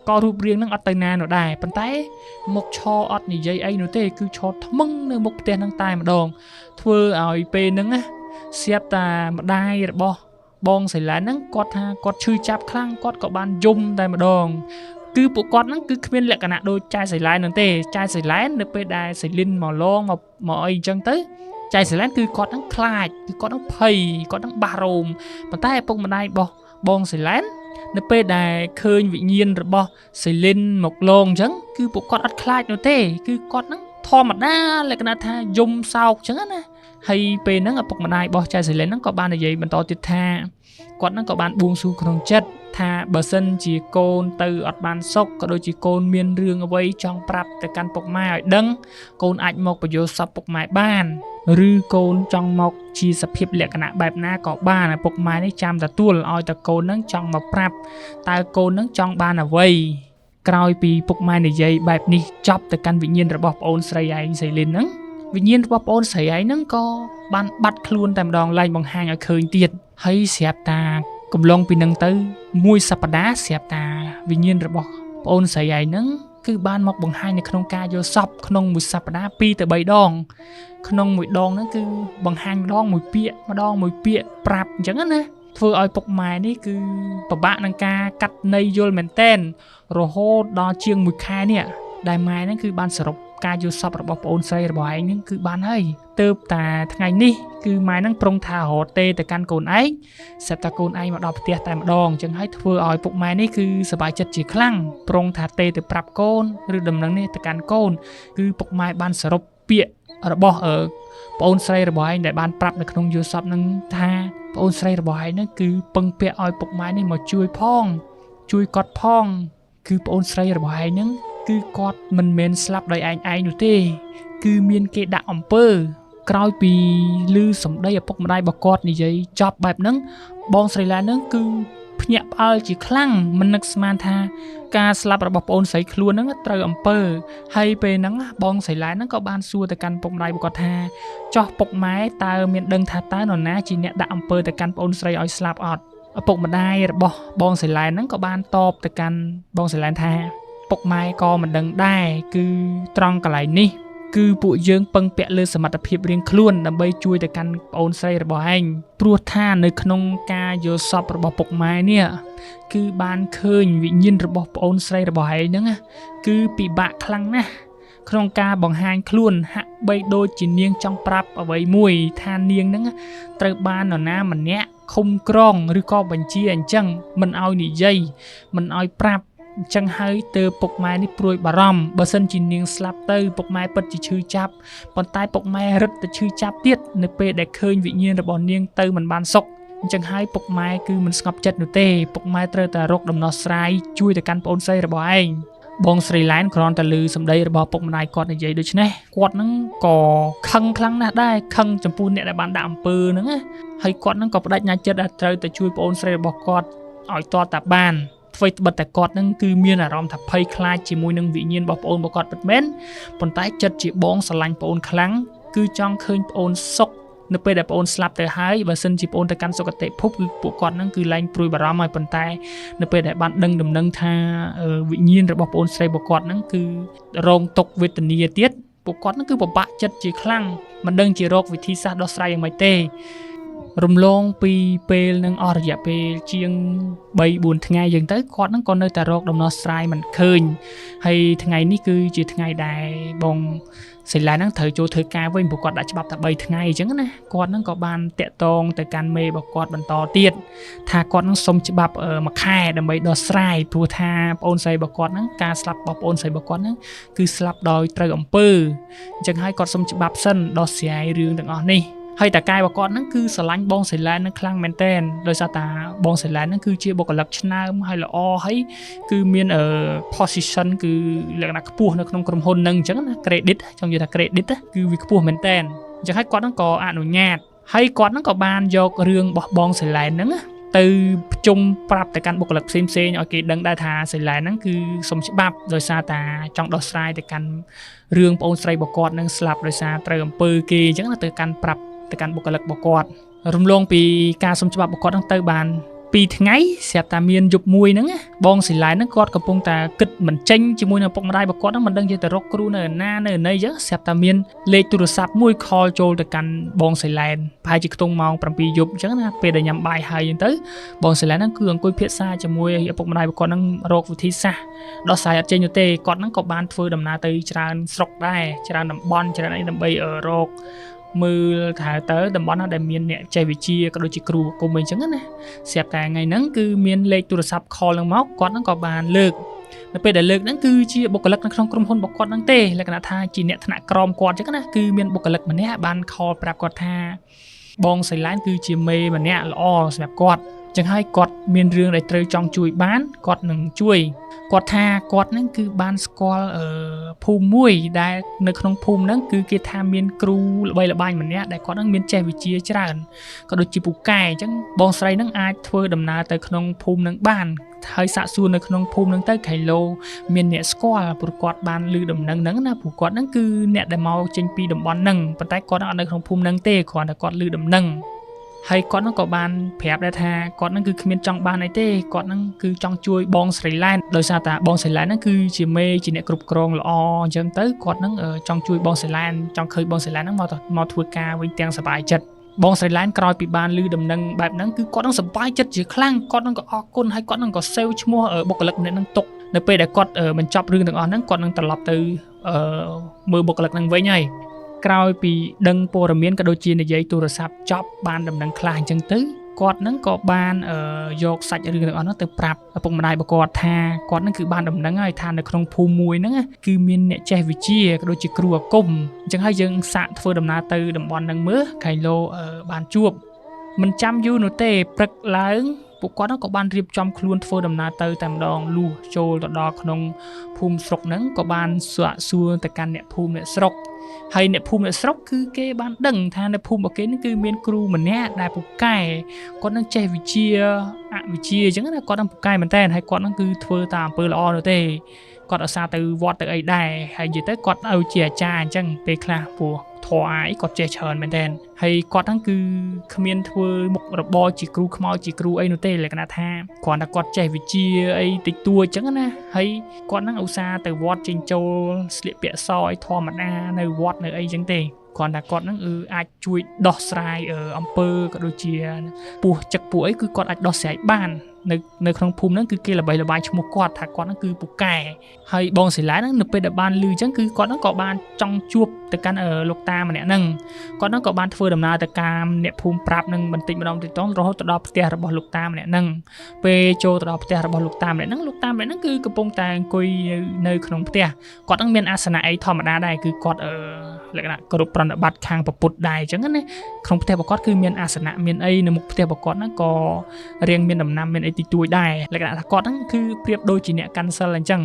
ក៏រូបរាងនឹងអត់ទៅណានោះដែរប៉ុន្តែមុខឈរអត់និយាយអីនោះទេគឺឈរថ្មឹងនៅមុខផ្ទះហ្នឹងតែម្ដងធ្វើឲ្យពេលហ្នឹងណាស្រាប់តែម្ដាយរបស់បងសៃឡែនហ្នឹងគាត់ថាគាត់ឈឺចាប់ខ្លាំងគាត់ក៏បានយំតែម្ដងគឺពួកគាត់ហ្នឹងគឺគ្មានលក្ខណៈដូចចៅសៃឡែនហ្នឹងទេចៅសៃឡែននៅពេលដែលសៃលីនមកឡងមកអីអញ្ចឹងទៅចៅសៃឡែនគឺគាត់ហ្នឹងខ្លាចគឺគាត់ហ្នឹងភ័យគាត់ហ្នឹងបាសរោមប៉ុន្តែឪពុកម្ដាយរបស់បងសៃឡែននៅពេលដែលឃើញវិញ្ញាណរបស់សៃលីនមកឡងអញ្ចឹងគឺពួកគាត់អត់ខ្លាចនោះទេគឺគាត់ហ្នឹងធម្មតាលក្ខណៈថាយំសោកអញ្ចឹងណាហើយពេលហ្នឹងឪពុកម្ដាយរបស់ចៅសៃលីនហ្នឹងក៏បាននិយាយបន្តទៀតថាគាត់ហ្នឹងក៏បានបួងសួងក្នុងចិត្តថាបើសិនជាកូនទៅអត់បានសុខក៏ដូចជាកូនមានរឿងអ្វីចង់ប្រាប់ទៅកាន់ពុកម៉ែឲ្យដឹងកូនអាចមកបញ្យល់សពពុកម៉ែបានឬកូនចង់មកជាសភាពលក្ខណៈបែបណាក៏បានហើយពុកម៉ែនេះចាំទទួលឲ្យតែកូននឹងចង់មកប្រាប់តើកូននឹងចង់បានអ្វីក្រោយពីពុកម៉ែនិយាយបែបនេះចប់ទៅកាន់វិញ្ញាណរបស់ប្អូនស្រីឯងសៃលីនហ្នឹងវិញ្ញាណរបស់ប្អូនស្រីឯងហ្នឹងក៏បានបាត់ខ្លួនតែម្ដងឡើងបង្ហាញឲ្យឃើញទៀតហើយស្រាប់តា កំឡុងពីនឹងទៅមួយសប្តាហ៍ស្រាប់តាវិញ្ញាណរបស់ប្អូនស្រីឯហ្នឹងគឺបានមកបង្ហាញនៅក្នុងការយកសពក្នុងមួយសប្តាហ៍2ទៅ3ដងក្នុងមួយដងហ្នឹងគឺបង្ហាញម្ដងមួយពាក្យប្រាប់អញ្ចឹងណាធ្វើឲ្យពុកម៉ែនេះគឺពិបាកនឹងការកាត់ន័យយល់មែនតែនរហូតដល់ជាង1ខែនេះដែលម៉ែហ្នឹងគឺបានសរុបការយកសពរបស់ប្អូនស្រីរបស់ឯងហ្នឹងគឺបានហើយទើបតែថ្ងៃនេះគឺម៉ែហ្នឹងប្រុងថារត់ទេទៅកាន់កូនឯងស្រាប់តែកូនឯងមកដល់ផ្ទះតែម្ដងអញ្ចឹងហើយធ្វើឲ្យពុកម៉ែនេះគឺសប្បាយចិត្តជាខ្លាំងប្រុងថាទេទៅប្រាប់កូនឬដំណឹងនេះទៅកាន់កូនគឺពុកម៉ែបានសរុបពាក្យរបស់ប្អូនស្រីរបស់ឯងដែលបានប្រាប់នៅក្នុងយល់សពហ្នឹងថាប្អូនស្រីរបស់ឯងហ្នឹងគឺពឹងពាក់ឲ្យពុកម៉ែនេះមកជួយគាត់ផងគឺប្អូនស្រីរបស់ឯងហ្នឹងគឺគាត់មិនមែនស្លាប់ដោយឯងនោះទេគឺមានគេដាក់អំពើក្រោយពីឮសម្ដីឪពុកម្ដាយរបស់គាត់និយាយចប់បែបហ្នឹងបងស្រីឡានហ្នឹងគឺភ្ញាក់ផ្អើលជាខ្លាំងមិននឹកស្មានថាការស្លាប់របស់ប្អូនស្រីខ្លួនហ្នឹងត្រូវអំពើហើយពេលហ្នឹងបងស្រីឡានហ្នឹងក៏បានសួរទៅកាន់ពុកម្ដាយរបស់គាត់ថាចោះពុកម៉ែតើមានដឹងថាតើនរណាជាអ្នកដាក់អំពើទៅកាន់ប្អូនស្រីឲ្យស្លាប់អត់ឪពុកម្ដាយរបស់បងស្រីឡានហ្នឹងក៏បានតបទៅកាន់បងស្រីឡានថាពុកម៉ែក៏មិនដឹងដែរគឺត្រង់កន្លែងនេះគឺពួកយើងពឹងពាក់លើសមត្ថភាពរៀងខ្លួនដើម្បីជួយទៅកាន់ប្អូនស្រីរបស់ឯងព្រោះថានៅក្នុងការយកសពរបស់ពុកម៉ែនេះគឺបានឃើញវិញ្ញាណរបស់ប្អូនស្រីរបស់ឯងហ្នឹងគឺពិបាកខ្លាំងណាស់ក្នុងការបង្ហាញខ្លួនហាក់បីដូចជានាងចង់ប្រាប់អ្វីមួយថានាងហ្នឹងត្រូវបាននរណាម្នាក់ឃុំក្រងឬក៏បញ្ជាអញ្ចឹងមិនឲ្យនិយាយមិនឲ្យប្រាប់អញ្ចឹងហើយទៅពុកម៉ែនេះព្រួយបារម្ភបើសិនជានាងស្លាប់ទៅពុកម៉ែពិតជាឈឺចាប់ប៉ុន្តែពុកម៉ែរឹតតែឈឺចាប់ទៀតនៅពេលដែលឃើញវិញ្ញាណរបស់នាងទៅមិនបានសុខអញ្ចឹងហើយពុកម៉ែគឺមិនស្ងប់ចិត្តនោះទេពុកម៉ែត្រូវតែរកដំណោះស្រាយជួយទៅកាន់ប្អូនស្រីរបស់ឯងបងស្រីឡែនគ្រាន់តែឮសម្ដីរបស់ពុកម្ដាយគាត់និយាយដូច្នេះគាត់ហ្នឹងក៏ខឹងខ្លាំងណាស់ដែរខឹងចំពោះអ្នកដែលបានដាក់អំពើហ្នឹងណាហើយគាត់ហ្នឹងក៏បដិញ្ញាចិត្តថាត្រូវតែជួយប្អូនស្រីរបស់គាត់ឲ្យទាល់តែបានអ្វីត្បិតតែគាត់នឹងគឺមានអារម្មណ៍ថាភ័យខ្លាចជាមួយនឹងវិញ្ញាណរបស់ប្អូនរបស់គាត់ពិតមែនប៉ុន្តែចិត្តជាបងស្រឡាញ់ប្អូនខ្លាំងគឺចង់ឃើញប្អូនសុខនៅពេលដែលប្អូនស្លាប់ទៅហើយបើសិនជាប្អូនទៅកាន់សុគតិភពគឺពួកគាត់នឹងគឺលែងព្រួយបារម្ភហើយប៉ុន្តែនៅពេលដែលបានដឹងដំណឹងថាវិញ្ញាណរបស់ប្អូនស្រីរបស់គាត់នឹងគឺរងទុក្ខវេទនាទៀតពួកគាត់នឹងគឺពិបាកចិត្តជាខ្លាំងមិនដឹងជារកវិធីសាស្ត្រដោះស្រាយយ៉ាងម៉េចទេរំលងពីពេលនឹងអស់រយៈពេលជាង 3-4 ថ្ងៃយ៉ាងទៅគាត់នឹងក៏នៅតែរកដំណោះស្រាយមិនឃើញហើយថ្ងៃនេះគឺជាថ្ងៃដែលបងសិលានឹងត្រូវចូលធ្វើការវិញព្រោះគាត់ដាក់ច្បាប់តែ3ថ្ងៃអញ្ចឹងណាគាត់នឹងក៏បានតាក់ទងទៅកាន់មេរបស់គាត់បន្តទៀតថាគាត់នឹងសុំច្បាប់មួយខែដើម្បីដោះស្រាយព្រោះថាប្អូនស្រីរបស់គាត់នឹងការស្លាប់របស់ប្អូនស្រីរបស់គាត់នឹងគឺស្លាប់ដោយត្រូវអំពើអញ្ចឹងហើយគាត់សុំច្បាប់សិនដោះស្រាយរឿងទាំងអស់នេះហើយតាកាយរបស់គាត់ហ្នឹងគឺស្រឡាញ់បងសិលានឹងខ្លាំងមែនទែនដោយសារតាបងសិលាហ្នឹងគឺជាបុគ្គលិកឆ្នើមហើយល្អហើយគឺមានposition គឺលក្ខណៈខ្ពស់នៅក្នុងក្រុមហ៊ុនហ្នឹងអញ្ចឹងណា credit ចង់និយាយថា credit គឺវាខ្ពស់មែនទែនអញ្ចឹងហើយគាត់ហ្នឹងក៏អនុញ្ញាតហើយគាត់ហ្នឹងក៏បានយករឿងរបស់បងសិលាហ្នឹងទៅប្រជុំប្រាប់ទៅកាន់បុគ្គលិកផ្សេងៗឲ្យគេដឹងដែរថាសិលាហ្នឹងគឺសុំច្បាប់ដោយសារតាចង់ដោះស្រាយទៅកាន់រឿងប្អូនស្រីរបស់គាត់នឹងស្លាប់ដោយសារត្រូវអំពើគេអញ្ចឹងណាទៅកាន់ប្រាប់ទៅកាន់បុគ្គលិករបស់គាត់រំលងពីការសុំច្បាប់របស់គាត់ហ្នឹងទៅបាន2ថ្ងៃស្រាប់តែមានយប់មួយហ្នឹងបងសិលាហ្នឹងគាត់កំពុងតែគិតមិនចេញជាមួយនឹងពុកម្ដាយរបស់គាត់ហ្នឹងមិនដឹងទៅរកគ្រូនៅណានៅណីអញ្ចឹងស្រាប់តែមានលេខទូរស័ព្ទមួយ call ចូលទៅកាន់បងសិលាប្រហែលជាខ្ទង់ម៉ោង 7 យប់អញ្ចឹងណាពេលដែលញ៉ាំបាយហើយអញ្ចឹងទៅបងសិលាហ្នឹងគឺអង្គុយភាសាជាមួយឪពុកម្ដាយរបស់គាត់ហ្នឹងរកវិធីសាស្ត្រដោះស្រាយអត់ចេញទេគាត់ហ្នឹងក៏បានធ្វើដំណើរទៅច្រើនស្រុកដែរច្រើនតំបន់ច្រើនអីដើម្បីរកមើលថាទៅតំបន់ណាដែលមានអ្នកចេះវិជ្ជាក៏ដូចជាគ្រូគុំអីចឹងណាស្រាប់តែថ្ងៃហ្នឹងគឺមានលេខទូរស័ព្ទ call ហ្នឹងមកគាត់ហ្នឹងក៏បានលើកនៅពេលដែលលើកហ្នឹងគឺជាបុគ្គលិកនៅក្នុងក្រុមហ៊ុនរបស់គាត់ហ្នឹងទេលក្ខណៈថាជាអ្នកថ្នាក់ក្រមគាត់ចឹងណាគឺមានបុគ្គលិកម្នាក់បាន call ប្រាប់គាត់ថាបងសិលានគឺជាមេម្នាក់ល្អសម្រាប់គាត់ចឹងហើយគាត់មានរឿងដែលត្រូវចង់ជួយបានគាត់នឹងជួយគាត់ថាគាត់ហ្នឹងគឺបានស្គាល់ភូមិមួយដែលនៅក្នុងភូមិហ្នឹងគឺគេថាមានគ្រូល្បីល្បាញម្នាក់ដែលគាត់ហ្នឹងមានចេះវិជ្ជាច្រើនក៏ដូចជាពូកែអញ្ចឹងបងស្រីហ្នឹងអាចធ្វើដំណើរទៅក្នុងភូមិហ្នឹងបានហើយសាកសួរនៅក្នុងភូមិហ្នឹងទៅខៃឡូមានអ្នកស្គាល់ព្រោះគាត់បានឮដំណឹងហ្នឹងណាព្រោះគាត់ហ្នឹងគឺអ្នកដែលមកចេញពីតំបន់ហ្នឹងប៉ុន្តែគាត់អត់នៅក្នុងភូមិហ្នឹងទេគ្រាន់តែគាត់ឮដំណឹង ហើយគាត់នឹងក៏បានប្រាប់ដែរថាគាត់នឹងគឺគ្មានចង់បានអីទេគាត់នឹងគឺចង់ជួយបងស្រីឡែនដោយសារតែបងស្រីឡែនហ្នឹងគឺជាមេជាអ្នកគ្រប់គ្រងល្អអញ្ចឹងទៅគាត់នឹងចង់ជួយបងស្រីឡែនចង់ឃើញបងស្រីឡែនហ្នឹងមកធ្វើការវិញទាំងសប្បាយចិត្តបងស្រីឡែនក្រោយពីបានឮដំណឹងបែបហ្នឹងគឺគាត់នឹងសប្បាយចិត្តជាខ្លាំងគាត់នឹងក៏អរគុណហើយគាត់នឹងក៏សេវឈ្មោះបុគ្គលិកម្នាក់ហ្នឹងទុកនៅពេលដែលគាត់បញ្ចប់រឿងទាំងអស់ហ្នឹងគាត់នឹងត្រឡប់ទៅមើលបុគ្គលិកហ្នឹងវិញហើយក្រោយពីដឹងព័ត៌មានក៏ដូចជានិយាយទូរស័ព្ទចប់បានដំណឹងខ្លះអញ្ចឹងទៅគាត់នឹងក៏បានយកសាច់រឿងទាំងអស់ហ្នឹងទៅប្រាប់ឪពុកម្ដាយរបស់គាត់ថាគាត់នឹងគឺបានដំណឹងហើយថានៅក្នុងភូមិមួយហ្នឹងគឺមានអ្នកចេះវិទ្យាក៏ដូចជាគ្រូអាគមអញ្ចឹងហើយយើងសាកធ្វើដំណើរទៅតំបន់ហ្នឹងមើលខៃឡូបានជួបមិនចាំយូរនោះទេព្រឹកឡើងពួកគាត់ក៏បានរៀបចំខ្លួនធ្វើដំណើរទៅតែម្ដងលុះចូលទៅដល់ក្នុងភូមិស្រុកហ្នឹងក៏បានសាកសួរទៅកាន់អ្នកភូមិអ្នកស្រុកហើយអ្នកភូមិអ្នកស្រុកគឺគេបានដឹងថានៅភូមិរបស់គេនេះគឺមានគ្រូម្នាក់ដែលពូកែគាត់នឹងចេះវិជ្ជាអវិជ្ជាអញ្ចឹងណាគាត់នឹងពូកែមែនតើហើយគាត់នឹងគឺធ្វើតាមអំពើល្អនោះទេគាត់ឧស្សាហ៍ទៅវត្តទៅអីដែរហើយនិយាយទៅគាត់ឲ្យជាអាចារ្យអញ្ចឹងពេលខ្លះព្រោះធរអាយគាត់ចេះច្រើនមែនតើហើយគាត់ហ្នឹងគឺគ្មានធ្វើមុខរបរជាគ្រូខ្មោចជាគ្រូអីនោះទេលក្ខណៈថាគ្រាន់តែគាត់ចេះវិជ្ជាអីតិចតួចអញ្ចឹងណាហើយគាត់ហ្នឹងឧស្សាហ៍ទៅវត្តចេញចូលស្លៀកពាក់សអីធម្មតានៅវត្តនៅអីអញ្ចឹងទេគ្រាន់តែគាត់ហ្នឹងអាចជួយដោះស្រាយអំពើក៏ដូចជាពោះចឹកពោះអីគឺគាត់អាចដោះស្រាយបាននៅក្នុងភូមិហ្នឹងគឺគេល្បីល្បាញឈ្មោះគាត់ថាគាត់ហ្នឹងគឺពូកែហើយបងសិលាហ្នឹងនៅពេលដែលបានឮអញ្ចឹងគឺគាត់ហ្នឹងក៏បានចង់ជួបទៅកាន់លោកតាម្នាក់ហ្នឹងគាត់ហ្នឹងក៏បានធ្វើដំណើរទៅកាន់អ្នកភូមិប្រាប់នឹងបន្តិចម្ដងរហូតទៅដល់ផ្ទះរបស់លោកតាម្នាក់ហ្នឹងពេលចូលទៅដល់ផ្ទះរបស់លោកតាម្នាក់ហ្នឹងគឺកំពុងតែអង្គុយនៅក្នុងផ្ទះគាត់ហ្នឹងមានអាសនៈអីធម្មតាដែរគឺគាត់លក្ខណៈគោរពប្រណិប័តខាងពុទ្ធដែរអញ្ចឹងណាក្នុងផ្ទះរបស់គាត់គឺមានអាសនៈមានអីនៅមុខផ្ទះរបស់គាត់ហ្នឹងក៏រៀងមានដំណាំមានអីតិចតួចដែរលក្ខណៈថាគាត់ហ្នឹងគឺប្រៀបដូចជាអ្នកកាន់សិលអញ្ចឹង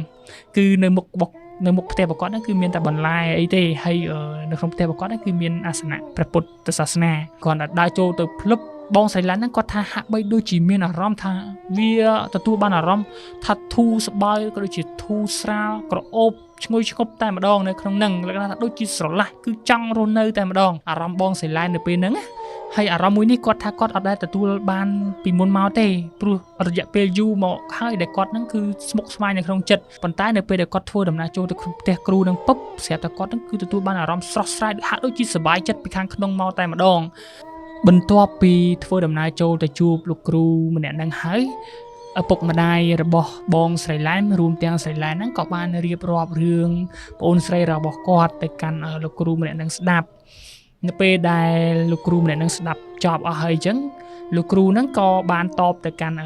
គឺនៅមុខផ្ទះរបស់គាត់ហ្នឹងគឺមានតែបន្លែអីទេហើយនៅក្នុងផ្ទះរបស់គាត់ហ្នឹងគឺមានអាសនៈព្រះពុទ្ធសាសនាគាត់ដើរចូលទៅភ្លឹបបងសៃឡានហ្នឹងគាត់ថាហាក់បីដូចជាមានអារម្មណ៍ថាវាទទួលបានអារម្មណ៍ថាធូរស្បើយក៏ដូចជាធូរស្រាលក្រអូបឈ្ងុយឈ្ងប់តែម្ដងនៅក្នុងហ្នឹងលក្ខណៈថាដូចជាស្រឡះគឺចង់រស់នៅតែម្ដងអារម្មណ៍បងសៃឡាននៅពេលហ្នឹងហើយអារម្មណ៍មួយនេះគាត់ថាគាត់អត់ដែលទទួលបានពីមុនមកទេព្រោះរយៈពេលយូរមកហើយដែលគាត់ហ្នឹងគឺស្មុគស្មាញនៅក្នុងចិត្តប៉ុន្តែនៅពេលដែលគាត់ធ្វើដំណើរចូលទៅក្នុងផ្ទះគ្រូហ្នឹងពុបស្រាប់តែគាត់ហ្នឹងគឺទទួលបានអារម្មណ៍ស្រស់ស្រាយហាក់ដូចជាសប្បាយចិត្តពីខាងក្នុងមកតែម្ដងបន្ទាប់ពីធ្វើដំណើរចូលទៅជួបលោកគ្រូម្នាក់ហ្នឹងហើយឪពុកម្ដាយរបស់បងស្រីឡែនរួមទាំងស្រីឡែនហ្នឹងក៏បានរៀបរាប់រឿងប្អូនស្រីរបស់គាត់ទៅកាន់លោកគ្រូម្នាក់ហ្នឹងស្ដាប់នៅពេលដែលលោកគ្រូម្នាក់ហ្នឹងស្ដាប់ចប់អស់ហើយអញ្ចឹងលោកគ្រូហ្នឹងក៏បានតបទៅកាន់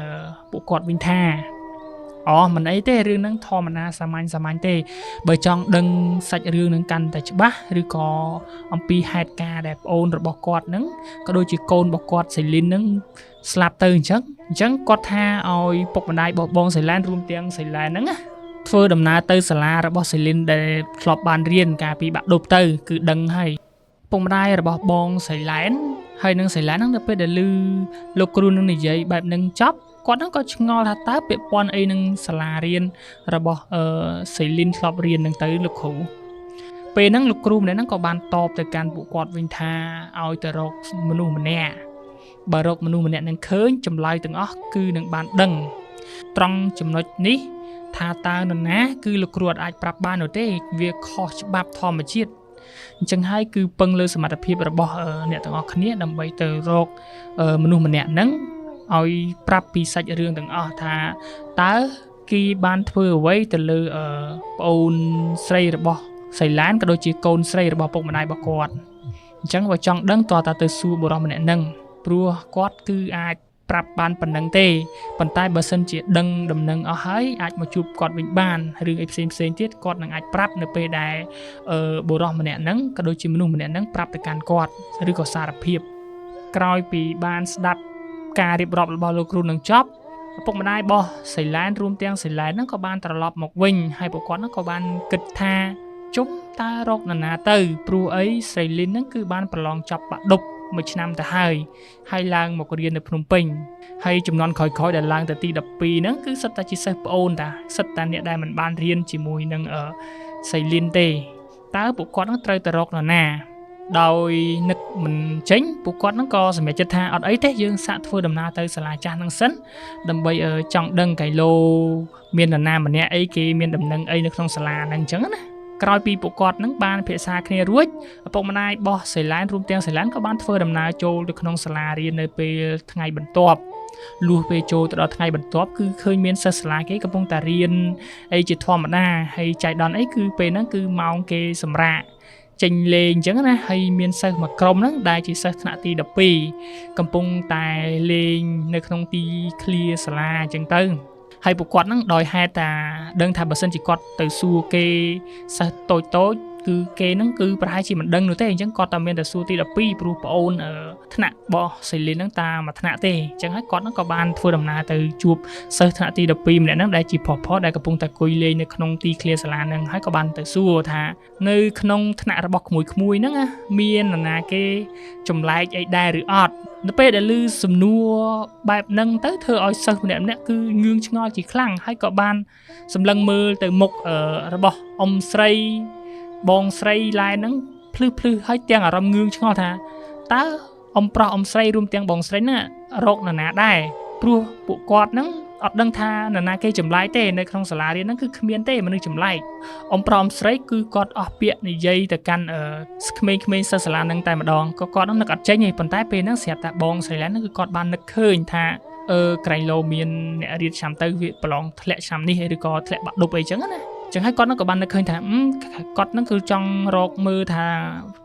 ពួកគាត់វិញថាមិនអីទេរឿងហ្នឹងធម្មតាសាមញ្ញទេបើចង់ដឹងសាច់រឿងហ្នឹងកាន់តែច្បាស់ឬក៏អំពីហេតុការណ៍ដែលប្អូនរបស់គាត់ហ្នឹងក៏ដូចជាកូនរបស់គាត់សៃលីនហ្នឹងស្លាប់ទៅអញ្ចឹងគាត់ថាឲ្យពុកម្ដាយរបស់បងសៃឡែនរួមទាំងសៃឡែនហ្នឹងធ្វើដំណើរទៅសាលារបស់សៃលីនដែលធ្លាប់បានរៀនកាលពីបាក់ឌុបទៅគឺដឹងហើយពុកម្ដាយរបស់បងសៃឡែនហើយនឹងសៃឡែនហ្នឹងនៅពេលដែលឮលោកគ្រូនឹងនិយាយបែបហ្នឹងចប់គាត់ហ្នឹងក៏ឆ្ងល់ថាតើពាក់ព័ន្ធអីនឹងសាលារៀនរបស់សៃលីនធ្លាប់រៀនហ្នឹងទៅលោកគ្រូពេលហ្នឹងលោកគ្រូម្នាក់ហ្នឹងក៏បានតបទៅកាន់ពួកគាត់វិញថាឲ្យទៅរកមនុស្សម្នាក់បើរកមនុស្សម្នាក់នឹងឃើញចម្លើយទាំងអស់គឺនឹងបានដឹងត្រង់ចំណុចនេះថាតើនរណាគឺលោកគ្រូអាចប្រាប់បាននោះទេវាខុសច្បាប់ធម្មជាតិអញ្ចឹងហើយគឺពឹងលើសមត្ថភាពរបស់អ្នកទាំងអស់គ្នាដើម្បីទៅរកមនុស្សម្នាក់ហ្នឹងឲ្យប្រាប់ពីសាច់រឿងទាំងអស់ថាតើគេបានធ្វើអ្វីទៅលើប្អូនស្រីរបស់សៃឡានក៏ដូចជាកូនស្រីរបស់ពុកម្ដាយរបស់គាត់អញ្ចឹងបើចង់ដឹងតើទៅសួរបុរសម្នាក់ហ្នឹងព្រោះគាត់គឺអាចប្រាប់បានប៉ុណ្្នឹងទេប៉ុន្តែបើសិនជាដឹងដំណឹងអស់ហើយអាចមកជួបគាត់វិញបានរឿងអីផ្សេងទៀតគាត់នឹងអាចប្រាប់នៅពេលដែលបុរសម្នាក់ហ្នឹងក៏ដូចជាមនុស្សម្នាក់ហ្នឹងប្រាប់ទៅកាន់គាត់ឬក៏សារភាពក្រោយពីបានស្ដាប់ការរៀបរាប់របស់លោកគ្រូនឹងចប់ឪពុកម្ដាយរបស់សៃឡែនរួមទាំងសៃឡែនហ្នឹងក៏បានត្រឡប់មកវិញហើយពួកគាត់ហ្នឹងក៏បានគិតថាជុំតើរកនរណាទៅព្រោះអីសៃលីនហ្នឹងគឺបានប្រឡងចប់បាក់ឌុបមួយឆ្នាំទៅហើយឡើងមករៀននៅភ្នំពេញហើយចំនួនក្រោយៗដែលឡើងទៅទី12ហ្នឹងគឺសិតតែជាសិស្សប្អូនតាសិតតែអ្នកដែលមិនបានរៀនជាមួយនឹងសៃលីនទេតើពួកគាត់នឹងត្រូវទៅរកនរណា ដោយនឹកមិនចេញពួកគាត់ហ្នឹងក៏សម្រេចចិត្តថាអត់អីទេយើងសាកធ្វើដំណើរទៅសាលាចាស់ហ្នឹងសិនដើម្បីចង់ដឹងកៃឡូមាននរណាម្នាក់អីគេមានដំណឹងអីនៅក្នុងសាលាហ្នឹងអញ្ចឹងណាក្រោយពីពួកគាត់ហ្នឹងបានភាសាគ្នារួចឪពុកម្ដាយរបស់សេឡែនរួមទាំងសេឡែនក៏បានធ្វើដំណើរចូលទៅក្នុងសាលារៀននៅពេលថ្ងៃបន្ទាប់លុះពេលចូលទៅដល់ថ្ងៃបន្ទាប់គឺឃើញមានសិស្សសាលាគេកំពុងតែរៀនអីជាធម្មតាហើយចៃដន្យអីគឺពេលហ្នឹងគឺម៉ោងគេសម្រាកចេញលេងអញ្ចឹងណាហើយមានសិស្សមួយក្រុមហ្នឹងដែលជាសិស្សថ្នាក់ទី12កំពុងតែលេងនៅក្នុងទីឃ្លាសាលាអញ្ចឹងទៅហើយពួកគាត់ហ្នឹងដោយហេតុតាដឹងថាបើសិនជាគាត់ទៅសួរគេសិស្សតូចគឺគេហ្នឹងគឺប្រហែលជាមិនដឹងនោះទេអញ្ចឹងគាត់តែមានតែសួរទី12ព្រោះប្អូនថ្នាក់របស់សេលីនហ្នឹងតាមមួយថ្នាក់ទេអញ្ចឹងហើយគាត់ហ្នឹងក៏បានធ្វើដំណើរទៅជួបសិស្សថ្នាក់ទី12ម្នាក់ហ្នឹងដែលជាប្រុសដែលកំពុងតែគួយលេងនៅក្នុងទីឃ្លាសាលាហ្នឹងហើយក៏បានទៅសួរថានៅក្នុងថ្នាក់របស់ក្មួយៗហ្នឹងមាននរណាគេចម្លែកអីដែរឬអត់នៅពេលដែលឮសំណួរបែបហ្នឹងទៅធ្វើឲ្យសិស្សម្នាក់គឺងឿងឆ្ងល់ជាខ្លាំងហើយក៏បានសម្លឹងមើលទៅមុខរបស់អ៊ំស្រីបងស្រីឡែហ្នឹងភ្លឺហើយទាំងអារម្មណ៍ងឿងឆ្ងល់ថាតើអ៊ំប្រុសអ៊ំស្រីរួមទាំងបងស្រីហ្នឹងរកនរណាដែរព្រោះពួកគាត់ហ្នឹងអត់ដឹងថានរណាគេចម្លែកទេនៅក្នុងសាលារៀនហ្នឹងគឺគ្មានទេមនុស្សចម្លែកអ៊ំប្រុសអ៊ំស្រីគឺគាត់អស់ពាក្យនិយាយទៅកាន់ក្មេងៗសិស្សសាលាហ្នឹងតែម្ដងក៏គាត់នឹងនឹកអត់ចេញទេប៉ុន្តែពេលហ្នឹងស្រាប់តែបងស្រីឡែនហ្នឹងគឺគាត់បាននឹកឃើញថាក្រែងលោមានអ្នករៀនឆ្នាំទៅវាប្រឡងធ្លាក់ឆ្នាំនេះឬក៏ធ្លាក់បាក់ឌុបអីចឹងណាចឹងហើយគាត់នឹងក៏បាននឹកឃើញថាគាត់នឹងគឺចង់រកមើលថា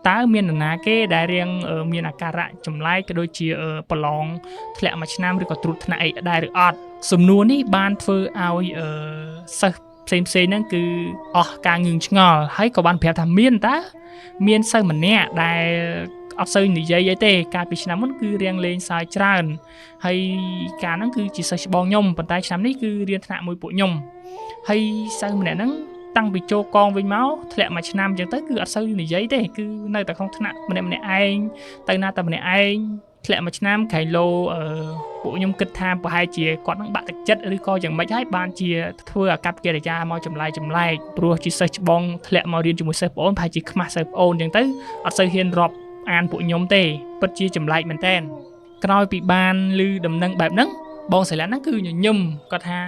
តើមាននរណាគេដែលរៀងមានអាការៈចម្លែកក៏ដូចជាប្រឡងធ្លាក់មួយឆ្នាំឬក៏ត្រួតថ្នាក់អីដែរឬអត់សំណួរនេះបានធ្វើឲ្យសិស្សផ្សេងហ្នឹងគឺអស់ការងឿងឆ្ងល់ហើយក៏បានប្រាប់ថាមានសិស្សម្នាក់ដែលអត់សូវនិយាយអីទេកាលពីឆ្នាំមុនគឺរៀងលេងសើចច្រើនហើយកាលហ្នឹងគឺជាសិស្សច្បងខ្ញុំប៉ុន្តែឆ្នាំនេះគឺរៀនថ្នាក់មួយពួកខ្ញុំហើយសិស្សម្នាក់ហ្នឹងតាំងពីចូលកងវិញមកធ្លាក់មួយឆ្នាំអញ្ចឹងទៅគឺអត់សូវនិយាយទេគឺនៅតែក្នុងថ្នាក់ម្នាក់ឯងទៅណាតែម្នាក់ឯងធ្លាក់មួយឆ្នាំក្រៃលោពួកខ្ញុំគិតថាប្រហែលជាគាត់នឹងបាក់ទឹកចិត្តឬក៏យ៉ាងម៉េចហើយបានជាធ្វើអាកប្បកិរិយាមកចម្លែកព្រោះជាសិស្សច្បងធ្លាក់មករៀនជាមួយសិស្សប្អូនប្រហែលជាខ្មាស់សិស្សប្អូនអញ្ចឹងទៅអត់សូវហ៊ានរាប់អានពួកខ្ញុំទេពិតជាចម្លែកមែនតើក្រោយពីបានឮដំណឹងបែបហ្នឹងបងសេឡែនហ្នឹងគឺញញឹមគាត់ថា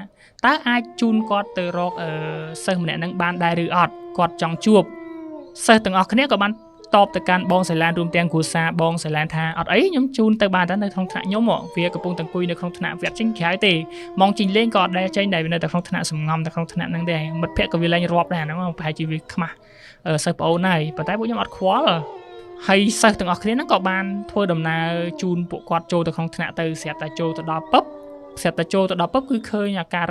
តើអាចជូនគាត់ទៅរកសិស្សម្នាក់ហ្នឹងបានដែរឬអត់គាត់ចង់ជួបសិស្សទាំងអស់គ្នាក៏បានតបទៅកាន់បងសេឡែនរួមទាំងគ្រួសារបងសេឡែនថាអត់អីខ្ញុំជូនទៅបានតែនៅក្នុងថ្នាក់ខ្ញុំវាកំពុងតែអង្គុយនៅក្នុងថ្នាក់វគ្គចេញក្រៅទេម៉ោងចេញលេងក៏អត់ដែរចេញដែរវានៅតែក្នុងថ្នាក់សំងំតែក្នុងថ្នាក់ហ្នឹងដែរមិត្តភ័ក្តិក៏វាលែងរាប់ដែរហ្នឹងប្រហែលជាវាខ្មាស់សិស្សប្អូនហើយប៉ុន្តែពួកខ្ញុំអត់ខ្វល់ហើយសិស្សទាំងអស់គ្នាហ្នឹងក៏បានធ្វើដំណើរជូនពួកគាត់ចូលទៅក្នុងថ្នាក់ទៅស្រាប់តែចូលទៅដល់ពឹបគឺឃើញអាការៈ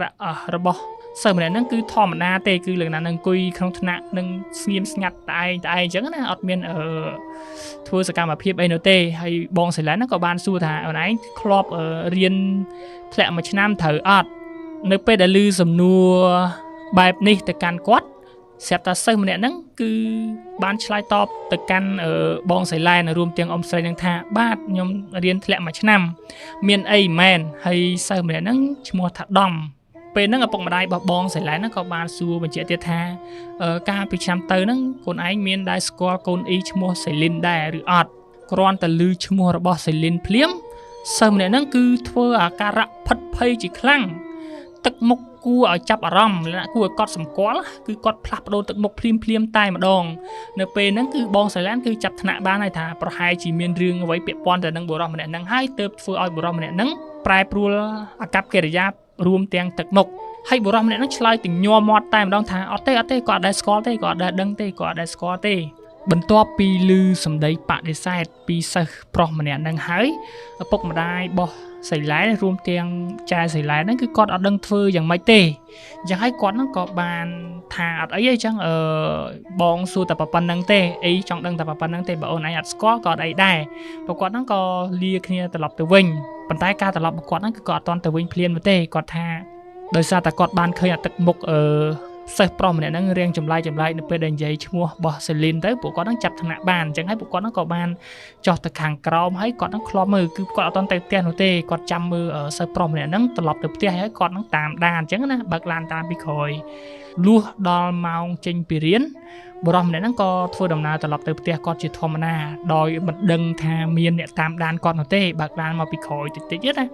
របស់សិស្សម្នាក់ហ្នឹងគឺធម្មតាទេគឺលក្ខណៈនឹងអង្គុយក្នុងថ្នាក់នឹងស្ងៀមស្ងាត់តែឯងអញ្ចឹងណាអត់មានធ្វើសកម្មភាពអីនោះទេហើយបងសេឡែនហ្នឹងក៏បានសួរថាអូនឯងធ្លាប់រៀនធ្លាក់មួយឆ្នាំត្រូវអត់នៅពេលដែលឮសំណួរបែបនេះទៅកាន់គាត់ស្រាប់តែសិស្សម្នាក់ហ្នឹងគឺបានឆ្លើយតបទៅកាន់បងសេឡែនរួមទាំងអ៊ំស្រីហ្នឹងថាបាទខ្ញុំរៀនធ្លាក់មួយឆ្នាំមានអីមែនហើយសិស្សម្នាក់ហ្នឹងឈ្មោះថាដំពេលហ្នឹងឪពុកម្ដាយរបស់បងសេឡែនហ្នឹងក៏បានសួរបញ្ជាក់ទៀតថាកាលពីឆ្នាំទៅហ្នឹងកូនឯងមានដែរស្គាល់កូនអ៊ីឈ្មោះសេលីនដែរឬអត់គ្រាន់តែឮឈ្មោះរបស់សេលីនភ្លាមសិស្សម្នាក់ហ្នឹងគឺធ្វើអាការៈផិតភ័យជាខ្លាំងទឹកមុខគួរឲ្យចាប់អារម្មណ៍លក្ខណៈគួរឲ្យកត់សម្គាល់គឺគាត់ផ្លាស់ប្ដូរទឹកមុខភ្លាមតែម្ដងនៅពេលហ្នឹងគឺបងសេឡែនគឺចាប់ថ្នាក់បានហើយថាប្រហែលជាមានរឿងអ្វីពាក់ព័ន្ធទៅនឹងបុរសម្នាក់ហ្នឹងហើយទើបធ្វើឲ្យបុរសម្នាក់ហ្នឹងប្រែប្រួលអាកប្បកិរិយារួមទាំងទឹកមុខហើយបុរសម្នាក់ហ្នឹងឆ្លើយទៅញ័រមាត់តែម្ដងថាអត់ទេគាត់អត់ដែលស្គាល់ទេគាត់អត់ដែលដឹងទេគាត់អត់ដែលស្គាល់ទេបន្ទាប់ពីឮសម្ដីបដិសេធពីសិស្សប្រុសម្នាក់ហ្នឹងហើយឪពុកម្ដាយរបស់សេឡែនរួមទាំងចែសេឡែនហ្នឹងគឺគាត់អត់ដឹងធ្វើយ៉ាងម៉េចទេអញ្ចឹងហើយគាត់ហ្នឹងក៏បានថាអត់អីទេអញ្ចឹងបងសួរតែប៉ុណ្្នឹងទេអីចង់ដឹងតែប៉ុណ្្នឹងទេបើអូនឯងអត់ស្គាល់ក៏អត់អីដែរព្រោះគាត់ហ្នឹងក៏លាគ្នាត្រឡប់ទៅវិញប៉ុន្តែការត្រឡប់របស់គាត់ហ្នឹងគឺគាត់អត់ទាន់ទៅវិញភ្លាមទេគាត់ថាដោយសារតែគាត់បានឃើញអាទឹកមុខ សិស្សប្រុសម្នាក់ហ្នឹងរៀងចម្លែកនៅពេលដែលនិយាយឈ្មោះរបស់សេលីនទៅពួកគាត់ហ្នឹងចាប់ថ្នាក់បានអញ្ចឹងហើយពួកគាត់ហ្នឹងក៏បានចុះទៅខាងក្រោមហើយគាត់ហ្នឹងធ្លាប់មើលគឺគាត់អត់ទាន់ទៅផ្ទះនោះទេគាត់ចាំមើលសិស្សប្រុសម្នាក់ហ្នឹងត្រឡប់ទៅផ្ទះហើយគាត់ហ្នឹងតាមដានអញ្ចឹងណាបើកឡានតាមពីក្រោយលុះដល់ម៉ោងចេញពីរៀនបុរសម្នាក់ហ្នឹងក៏ធ្វើដំណើរត្រឡប់ទៅផ្ទះគាត់ជាធម្មតាដោយមិនដឹងថាមានអ្នកតាមដានគាត់នោះទេបើកឡានមកពីក្រោយតិចទៀតណា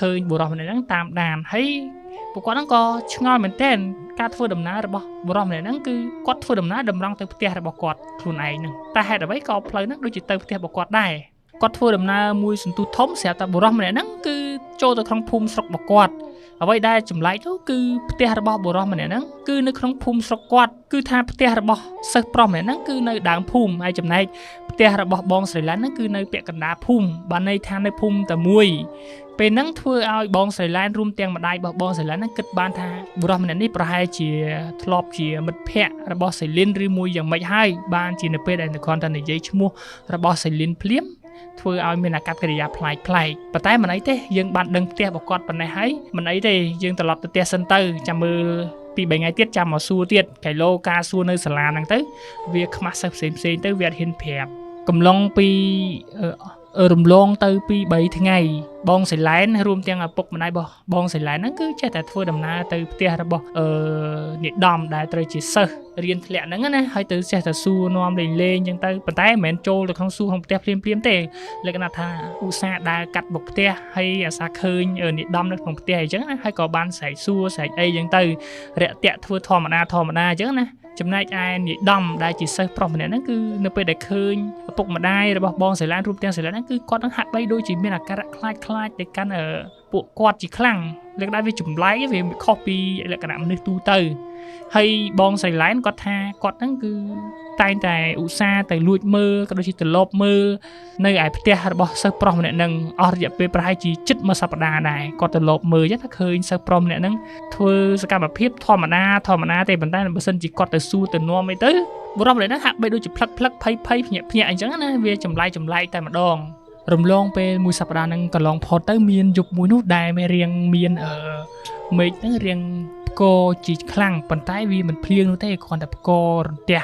ឃើញបុរសម្នាក់ហ្នឹងតាមដានហើយពួកគាត់ហ្នឹងក៏ឆ្ងល់មែនទែនការធ្វើដំណើររបស់បុរសម្នាក់ហ្នឹងគឺគាត់ធ្វើដំណើរតម្រង់ទៅផ្ទះរបស់គាត់ខ្លួនឯងហ្នឹងតែហេតុអ្វីក៏ផ្លូវហ្នឹងដូចជាទៅផ្ទះរបស់គាត់ដែរគាត់ធ្វើដំណើរមួយសន្ទុះធំស្រាប់តែបុរសម្នាក់ហ្នឹងគឺចូលទៅក្នុងភូមិស្រុករបស់គាត់អ្វីដែលចម្លែកនោះគឺផ្ទះរបស់បុរសម្នាក់ហ្នឹងគឺនៅក្នុងភូមិស្រុកគាត់គឺថាផ្ទះរបស់សិស្សប្រុសម្នាក់ហ្នឹងគឺនៅដើមភូមិហើយចំណែកផ្ទះរបស់បងស្រីឡានហ្នឹងគឺនៅពាក់កណ្ដាលភូមិបានន័យថានៅភូមិតែមួយពេលហ្នឹងធ្វើឲ្យបងស្រីឡានរួមទាំងម្ដាយរបស់បងស្រីឡានហ្នឹងគិតបានថាបុរសម្នាក់នេះប្រហែលជាធ្លាប់ជាមិត្តភក្តិរបស់សេលីនឬមួយយ៉ាងម៉េចហើយបានជានៅពេលដែលនគរតែនិយាយឈ្មោះរបស់សេលីនភ្លាមធ្វើឲ្យមានអាកប្បកិរិយាប្លែកប៉ុន្តែមិនអីទេយើងបានដឹងផ្ទះរបស់គាត់ប៉ុណ្ណេះហើយមិនអីទេយើងត្រឡប់ទៅផ្ទះសិនទៅចាំមើលពី3ថ្ងៃទៀតចាំមកសួរទៀតកៃឡូការសួរនៅសាលាហ្នឹងទៅវាខ្មាស់សិស្សផ្សេងទៅវាអត់ហ៊ានប្រាប់កំឡុងពីរំលងទៅពី3ថ្ងៃបងសៃឡែនរួមទាំងឪពុកម្ដាយរបស់បងសៃឡែនហ្នឹងគឺចេះតែធ្វើដំណើរទៅផ្ទះរបស់និដំដែលត្រូវជាសិស្សរៀនធ្លាក់ហ្នឹងណាហើយទៅចេះតែសួរនាំលេងអញ្ចឹងទៅប៉ុន្តែមិនមែនចូលទៅក្នុងសួរក្នុងផ្ទះភ្លាមទេលក្ខណៈថាឧស្សាហ៍ដើរកាត់មុខផ្ទះហើយអាសាឃើញនិដំនៅក្នុងផ្ទះអញ្ចឹងណាហើយក៏បានស្រែកសួរស្រែកអីអញ្ចឹងទៅរាក់ទាក់ធ្វើធម្មតាអញ្ចឹងណាចំណែកឯនិដំដែលជាសិស្សប្រុសម្នាក់ហ្នឹងគឺនៅពេលដែលឃើញឪពុកម្ដាយរបស់បងសៃឡែនរួមទាំងសៃឡែនហ្នឹងគឺគាត់នឹងហាក់បីដូចជាមានអាការៈខ្លាចទៅកាន់ពួកគាត់ជាខ្លាំងលក្ខណៈវាចម្លែកវាខុសពីលក្ខណៈមនុស្សទូទៅហើយបងសៃឡែនគាត់ថាគាត់ហ្នឹងគឺតែងតែឧស្សាហ៍ទៅលួចមើលក៏ដូចជាទៅលបមើលនៅឯផ្ទះរបស់សិស្សប្រុសម្នាក់ហ្នឹងអស់រយៈពេលប្រហែលជាជិតមួយសប្តាហ៍ដែរគាត់ទៅលបមើលចឹងថាឃើញសិស្សប្រុសម្នាក់ហ្នឹងធ្វើសកម្មភាពធម្មតាទេប៉ុន្តែបើសិនជាគាត់ទៅសួរទៅនាំអីទៅបុរសម្នាក់ហ្នឹងហាក់បីដូចជាផ្លឹកភ័យភ្ញាក់អញ្ចឹងណាវាចម្លែកតែម្ដងរំលងពេលមួយសប្តាហ៍ហ្នឹងកន្លងផុតទៅមានយប់មួយនោះដែលមានមេឃហ្នឹងរៀងផ្គរជីខ្លាំងប៉ុន្តែវាមិនភ្លៀងនោះទេគ្រាន់តែផ្គររន្ទះ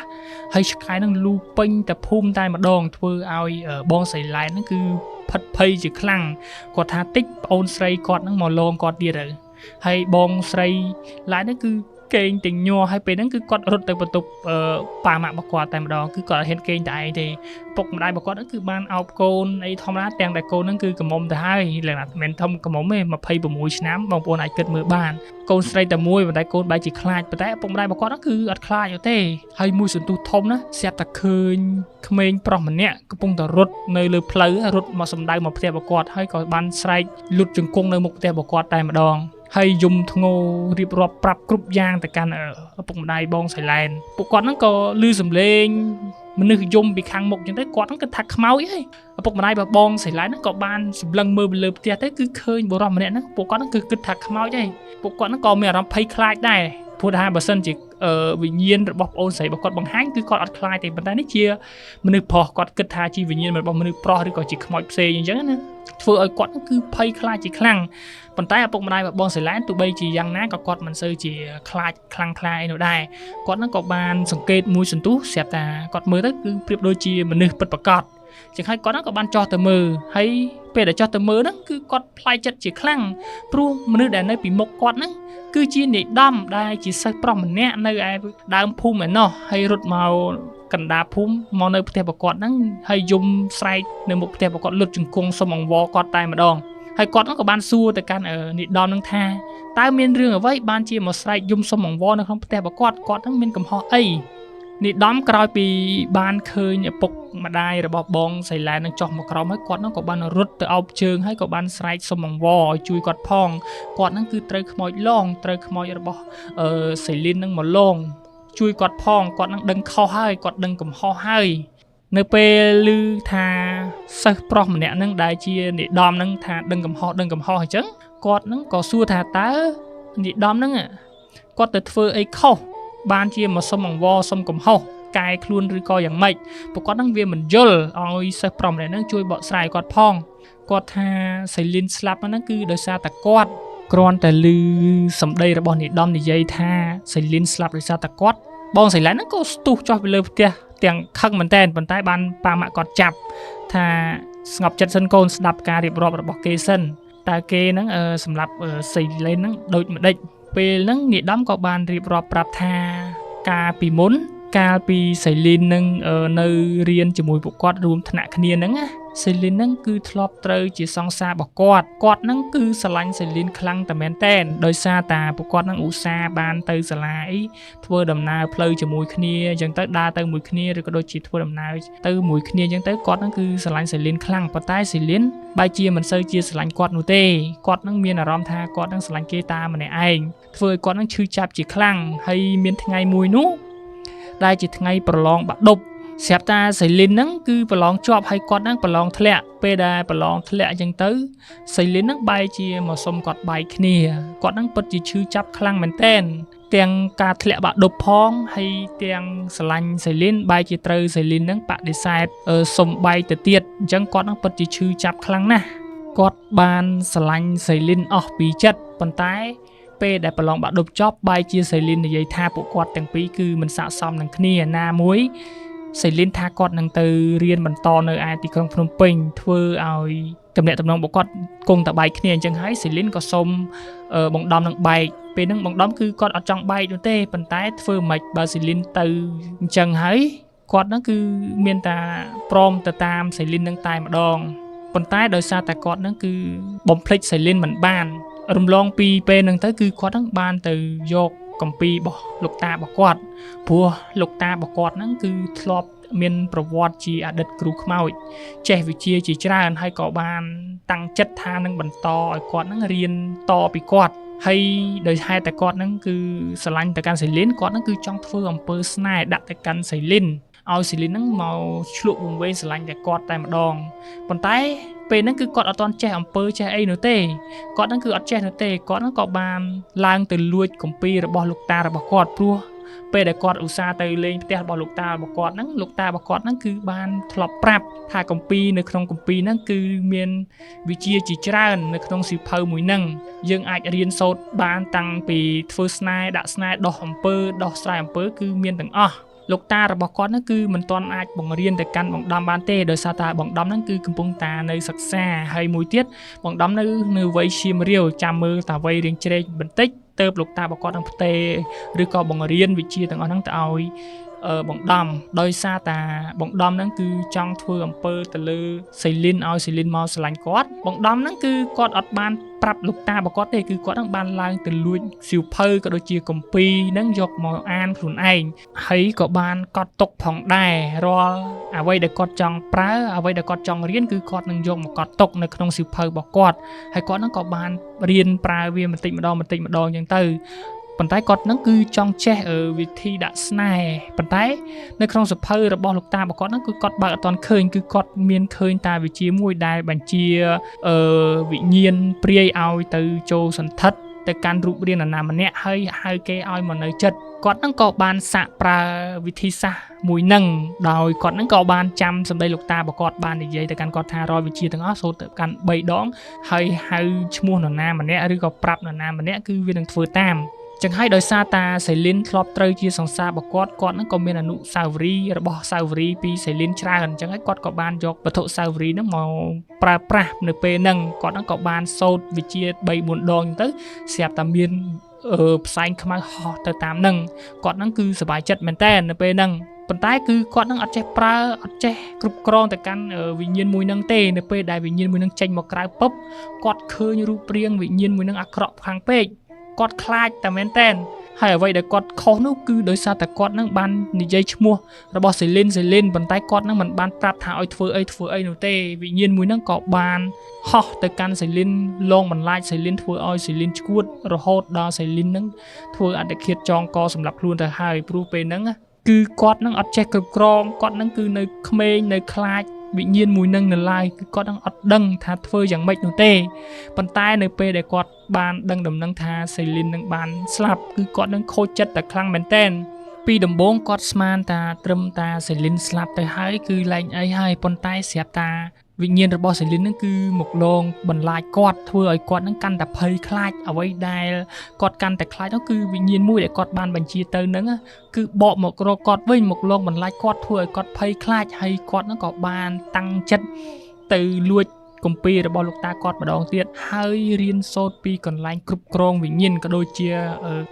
ហើយឆ្កែហ្នឹងលូពេញតែភូមិតែម្ដងធ្វើឲ្យបងស្រីឡែនហ្នឹងគឺផិតភ័យជាខ្លាំងគាត់ថាតិចប្អូនស្រីគាត់ហ្នឹងមកលងគាត់ទៀតហើយបងស្រីឡែនហ្នឹងគឺគេងទាំងញ័រហើយពេលហ្នឹងគឺគាត់រត់ទៅបន្ទប់ប៉ាម៉ាក់របស់គាត់តែម្ដងគឺគាត់អត់ហ៊ានគេងតែឯងទេពុកម្ដាយរបស់គាត់ហ្នឹងគឺបានអោបកូនអីធម្មតាទាំងតែកូនហ្នឹងគឺកំមុំទៅហើយលក្ខណៈមិនធំកំមុំទេ26ឆ្នាំបងប្អូនអាចគិតមើលបានកូនស្រីតែមួយប៉ុន្តែកូនបែរជាខ្លាចប៉ុន្តែពុកម្ដាយរបស់គាត់ហ្នឹងគឺអត់ខ្លាចទេហើយមួយសន្ទុះធំណាស្រាប់តែឃើញក្មេងប្រុសម្នាក់កំពុងតែរត់នៅលើផ្លូវរត់មកសម្ដៅមកផ្ទះរបស់គាត់ហើយក៏បានស្រែកលុតជង្គង់នៅមុខផ្ទះរបស់គាត់តែម្ដងហើយយំធ្ងររៀបរាប់ប្រាប់គ្រប់យ៉ាងទៅកាន់ឪពុកម្ដាយបងសៃឡែនពួកគាត់ហ្នឹងក៏ឮសំឡេងមនុស្សយំពីខាងមុខអញ្ចឹងទៅគាត់ហ្នឹងគិតថាខ្មោចហើយឪពុកម្ដាយរបស់បងសៃឡែនហ្នឹងក៏បានសម្លឹងមើលពីលើផ្ទះទៅគឺឃើញបុរសម្នាក់ហ្នឹងពួកគាត់ហ្នឹងគឺគិតថាខ្មោចហើយពួកគាត់ហ្នឹងក៏មានអារម្មណ៍ភ័យខ្លាចដែរព្រោះថាបើសិនជាវិញ្ញាណរបស់ប្អូនស្រីរបស់គាត់បង្ហាញគឺគាត់អត់ខ្លាចទេប៉ុន្តែនេះជាមនុស្សប្រុសគាត់គិតថាជាវិញ្ញាណរបស់មនុស្សប្រុសឬក៏ជាខ្មោចផ្សេងអញ្ចឹងណាធ្វើឲ្យគាត់គឺភ័យខ្លាចជាខ្លាំងប៉ុន្តែឪពុកម្ដាយរបស់បងសៃឡែនទោះបីជាយ៉ាងណាក៏គាត់មិនសូវជាខ្លាចខ្លាំងខ្លាអីនោះដែរគាត់ហ្នឹងក៏បានសង្កេតមួយសន្ទុះស្រាប់តែគាត់មើលទៅគឺប្រៀបដូចជាមនុស្សពិតប្រាកដចឹងហើយគាត់ហ្នឹងក៏បានចោះទៅមើលហើយពេលដែលចោះទៅមើលហ្នឹងគឺគាត់ប្លែកចិត្តជាខ្លាំងព្រោះមនុស្សដែលនៅពីមុខគាត់ហ្នឹងគឺជានាយដំដែលជាសិស្សប្រុសម្នាក់នៅឯដើមភូមិឯណោះហើយរត់មកកណ្ដាលភូមិមកនៅផ្ទះរបស់គាត់ហ្នឹងហើយយំស្រែកនៅមុខផ្ទះរបស់គាត់លុតជង្គង់សុំអង្វរគាត់តែម្ដងហើយគាត់ហ្នឹងក៏បានសួរទៅកាន់នាយដំហ្នឹងថាតើមានរឿងអ្វីបានជាមកស្រែកយំសុំអង្វរនៅក្នុងផ្ទះរបស់គាត់ហ្នឹងមានកំហុសអីនាយដំក្រោយពីបានឃើញឪពុកម្ដាយរបស់បងសៃឡែននឹងចុះមកក្រោមហើយគាត់ហ្នឹងក៏បានរត់ទៅអោបជើងហើយក៏បានស្រែកសុំអង្វរឲ្យជួយគាត់ផងគាត់ហ្នឹងគឺត្រូវខ្មោចលងត្រូវខ្មោចរបស់សៃលីនហ្នឹងមកលងជួយគាត់ផងគាត់នឹងដឹងខុសហើយគាត់ដឹងកំហុសហើយនៅពេលឮថាសិស្សប្រុសម្នាក់ហ្នឹងដែលជានិដំហ្នឹងថាដឹងកំហុសអញ្ចឹងគាត់ហ្នឹងក៏សួរថាតើនិដំហ្នឹងគាត់ទៅធ្វើអីខុសបានជាមកសុំអង្វរសុំកំហុសកែខ្លួនឬក៏យ៉ាងម៉េចពួកគាត់ហ្នឹងវាមិនយល់ឲ្យសិស្សប្រុសម្នាក់ហ្នឹងជួយបកស្រាយគាត់ផងគាត់ថាសៃលីនស្លាប់ហ្នឹងគឺដោយសារតែគាត់ គ្រាន់តែឮសម្ដីរបស់នាយដំនិយាយថាសៃលីនស្លាប់ដោយសារតែគាត់បងសៃឡែនហ្នឹងក៏ស្ទុះចុះពីលើផ្ទះទាំងខឹងមែនតើប៉ុន្តែបានប៉ាម៉ាក់គាត់ចាប់ថាស្ងប់ចិត្តសិនកូនស្ដាប់ការរៀបរាប់របស់គេសិនតើគេហ្នឹងសម្រាប់សៃលីនហ្នឹងដូចម្ដេចពេលហ្នឹងនាយដំក៏បានរៀបរាប់ប្រាប់ថាកាលពីមុនកាលពីសៃលីននឹងនៅរៀនជាមួយពួកគាត់រួមថ្នាក់គ្នាហ្នឹងណាសៃលីនហ្នឹងគឺធ្លាប់ត្រូវជាសង្សាររបស់គាត់ហ្នឹងគឺស្រឡាញ់សៃលីនខ្លាំងតែមែនតែនដោយសារតែពួកគាត់ហ្នឹងឧស្សាហ៍បានទៅសាលាអីធ្វើដំណើរផ្លូវជាមួយគ្នាអញ្ចឹងទៅដើរទៅមួយគ្នាឬក៏ដូចជាធ្វើដំណើរទៅមួយគ្នាអញ្ចឹងទៅគាត់ហ្នឹងគឺស្រឡាញ់សៃលីនខ្លាំងប៉ុន្តែសៃលីនបែរជាមិនសូវជាស្រឡាញ់គាត់នោះទេគាត់ហ្នឹងមានអារម្មណ៍ថាគាត់ហ្នឹងស្រឡាញ់គេតាម្នាក់ឯងធ្វើឲ្យគាត់ហ្នឹងឈឺចាប់ជាខ្លាំងហើយមានថ្ងៃមួយនោះដែលជាថ្ងៃប្រឡងបាក់ឌុបស្រាប់តាសៃលីនហ្នឹងគឺប្រឡងជាប់ហើយគាត់ហ្នឹងប្រឡងធ្លាក់ពេលដែលប្រឡងធ្លាក់អញ្ចឹងទៅសៃលីនហ្នឹងបែរជាមកសុំគាត់បែកគ្នាគាត់ហ្នឹងពិតជាឈឺចាប់ខ្លាំងមែនទែនទាំងការធ្លាក់បាក់ឌុបផងហើយទាំងស្រឡាញ់សៃលីនបែរជាត្រូវសៃលីនហ្នឹងបដិសេធសុំបែកទៅទៀតអញ្ចឹងគាត់ហ្នឹងពិតជាឈឺចាប់ខ្លាំងណាស់គាត់បានស្រឡាញ់សៃលីនអស់ពីចិត្តប៉ុន្តែពេលដែលប្រឡងបាក់ឌុបចប់បែរជាសៃលីននិយាយថាពួកគាត់ទាំងពីរគឺមិនស័ក្តិសមនឹងគ្នាណាមួយសៃលីនថាគាត់នឹងទៅរៀនបន្តនៅឯទីក្រុងភ្នំពេញធ្វើឲ្យទំនាក់ទំនងរបស់គាត់គង់តែបែកគ្នាអញ្ចឹងហើយសៃលីនក៏សុំបងដំនឹងបែកពេលហ្នឹងបងដំគឺគាត់អត់ចង់បែកនោះទេប៉ុន្តែធ្វើមិនបើសៃលីនទៅអញ្ចឹងហើយគាត់ហ្នឹងគឺមានតែព្រមទៅតាមសៃលីននឹងតែម្ដងប៉ុន្តែដោយសារតែគាត់ហ្នឹងគឺបំភ្លេចសៃលីនមិនបានរំលងពីពេលហ្នឹងទៅគឺគាត់ហ្នឹងបានទៅយកគម្ពីររបស់លោកតារបស់គាត់ព្រោះលោកតារបស់គាត់ហ្នឹងគឺធ្លាប់មានប្រវត្តិជាអតីតគ្រូខ្មោចចេះវិជ្ជាជាច្រើនហើយក៏បានតាំងចិត្តថានឹងបន្តឲ្យគាត់ហ្នឹងរៀនតពីគាត់ហើយដោយហេតុតែគាត់ហ្នឹងគឺស្រឡាញ់ទៅកាន់សៃលីនគាត់ហ្នឹងគឺចង់ធ្វើអំពើស្នេហ៍ដាក់ទៅកាន់សៃលីនឲ្យសៃលីនហ្នឹងមកឆ្លក់វង្វេងស្រឡាញ់តែគាត់តែម្ដងប៉ុន្តែពេលហ្នឹងគឺគាត់អត់ទាន់ចេះអំពើចេះអីនោះទេគាត់ហ្នឹងគឺអត់ចេះនោះទេគាត់ហ្នឹងក៏បានឡើងទៅលួចគម្ពីររបស់លោកតារបស់គាត់ព្រោះពេលដែលគាត់ឧស្សាហ៍ទៅលេងផ្ទះរបស់លោកតារបស់គាត់ហ្នឹងលោកតារបស់គាត់ហ្នឹងគឺបានធ្លាប់ប្រាប់ថាគម្ពីរនៅក្នុងគម្ពីរហ្នឹងគឺមានវិជ្ជាជាច្រើននៅក្នុងសៀវភៅមួយហ្នឹងយើងអាចរៀនសូត្របានតាំងពីធ្វើស្នេហ៍ដាក់ស្នេហ៍ដោះអំពើដោះស្រាយអំពើគឺមានទាំងអស់លោកតារបស់គាត់ហ្នឹងគឺមិនទាន់អាចបង្រៀនទៅកាន់បងដំបានទេដោយសារតែបងដំហ្នឹងគឺកំពុងតានៅសិក្សាហើយមួយទៀតបងដំនៅវ័យឈាមរាវចាំមើលតាវ័យរៀងជ្រែកបន្តិចទៅលោកតារបស់គាត់នឹងផ្ទេឬក៏បង្រៀនវិជ្ជាទាំងអស់ហ្នឹងទៅឲ្យបងដំដោយសារតាបងដំហ្នឹងគឺចង់ធ្វើអំពើទៅលើសៃលីនឲ្យសៃលីនមកស្រឡាញ់គាត់បងដំហ្នឹងគឺគាត់អត់បានប្រាប់លោកតារបស់គាត់ទេគឺគាត់ហ្នឹងបានឡើងទៅលួចសៀវភៅក៏ដូចជាគម្ពីរហ្នឹងយកមកអានខ្លួនឯងហើយក៏បានកត់ទុកផងដែររាល់អ្វីដែលគាត់ចង់ប្រើអ្វីដែលគាត់ចង់រៀនគឺគាត់នឹងយកមកកត់ទុកនៅក្នុងសៀវភៅរបស់គាត់ហើយគាត់ហ្នឹងក៏បានរៀនប្រើវាបន្តិចម្ដងអញ្ចឹងទៅប៉ុន្តែគាត់ហ្នឹងគឺចង់ចេះវិធីដាក់ស្នេហ៍ប៉ុន្តែនៅក្នុងសៀវភៅរបស់លោកតារបស់គាត់ហ្នឹងគឺគាត់បើកអត់ទាន់ឃើញគឺគាត់មានឃើញតែវិជ្ជាមួយដែលបញ្ជាវិញ្ញាណព្រាយឲ្យទៅចូលសន្ធិដ្ឋទៅកាន់រូបរាងនរណាម្នាក់ហើយហៅគេឲ្យមកនៅចិត្តគាត់ហ្នឹងក៏បានសាកប្រើវិធីសាស្ត្រមួយហ្នឹងដោយគាត់ហ្នឹងក៏បានចាំសម្ដីលោកតារបស់គាត់បាននិយាយទៅកាន់គាត់ថារាល់វិជ្ជាទាំងអស់សូត្រទៅកាន់3ដងហើយហៅឈ្មោះនរណាម្នាក់ឬក៏ប្រាប់នរណាម្នាក់គឺវានឹងធ្វើតាមចឹងហើយដោយសារតាសៃលីនធ្លាប់ត្រូវជាសង្សាររបស់គាត់ហ្នឹងក៏មានអនុស្សាវរីយ៍របស់សាវរីយ៍ពីសៃលីនច្រើនចឹងហើយគាត់ក៏បានយកវត្ថុសាវរីយ៍ហ្នឹងមកប្រើប្រាស់នៅពេលហ្នឹងគាត់ហ្នឹងក៏បានសូត្រវិជ្ជា 3-4 ដងទៅស្រាប់តែមានផ្សែងខ្មៅហោះទៅតាមហ្នឹងគាត់ហ្នឹងគឺសប្បាយចិត្តមែនតើនៅពេលហ្នឹងប៉ុន្តែគឺគាត់នឹងអត់ចេះប្រើអត់ចេះគ្រប់គ្រងទៅកាន់វិញ្ញាណមួយហ្នឹងទេនៅពេលដែលវិញ្ញាណមួយហ្នឹងចេញមកក្រៅពប់គាត់ឃើញរូបរាងវិញ្ញាណមួយហ្នឹងអាក្រក់ខាងពេកគាត់ខ្លាចតែមែនតែនហើយអ្វីដែលគាត់ខុសនោះគឺដោយសារតែគាត់នឹងបាននិយាយឈ្មោះរបស់សៃលីនប៉ុន្តែគាត់នឹងមិនបានប្រាប់ថាឲ្យធ្វើអីនោះទេវិញ្ញាណមួយហ្នឹងក៏បានហោះទៅកាន់សៃលីនលងបន្លាចសៃលីនធ្វើឲ្យសៃលីនឈួតរហូតដល់សៃលីនហ្នឹងធ្វើអត្តឃាតចងកសម្រាប់ខ្លួនទៅហើយព្រោះពេលហ្នឹងគឺគាត់នឹងអត់ចេះគ្រប់គ្រងគាត់នឹងគឺនៅក្មេងនៅខ្លាចវិញ្ញាណមួយនឹងនៅឡើយគឺគាត់នឹងអត់ដឹងថាធ្វើយ៉ាងម៉េចនោះទេប៉ុន្តែនៅពេលដែលគាត់បានដឹងដំណឹងថាសៃលីននឹងបានស្លាប់គឺគាត់នឹងខូចចិត្តតែខ្លាំងមែនទែនពីដំបូងគាត់ស្មានថាត្រឹមតាសៃលីនស្លាប់ទៅហើយគឺលែងអីហើយប៉ុន្តែស្រាប់តា វិញ្ញាណរបស់សេលីនហ្នឹងគឺមកលងបន្លាចគាត់ធ្វើឲ្យគាត់ហ្នឹងកាន់តែភ័យខ្លាចអ្វីដែលគាត់កាន់តែខ្លាចនោះគឺវិញ្ញាណមួយដែលគាត់បានបញ្ជាទៅហ្នឹងគឺបកមករកគាត់វិញមកលងបន្លាចគាត់ធ្វើឲ្យគាត់ភ័យខ្លាចហើយគាត់ហ្នឹងក៏បានតាំងចិត្តទៅលួចគម្ពីររបស់លោកតាគាត់ម្ដងទៀតហើយរៀនសូត្រពីកន្លែងគ្រប់គ្រងវិញ្ញាណក៏ដូចជា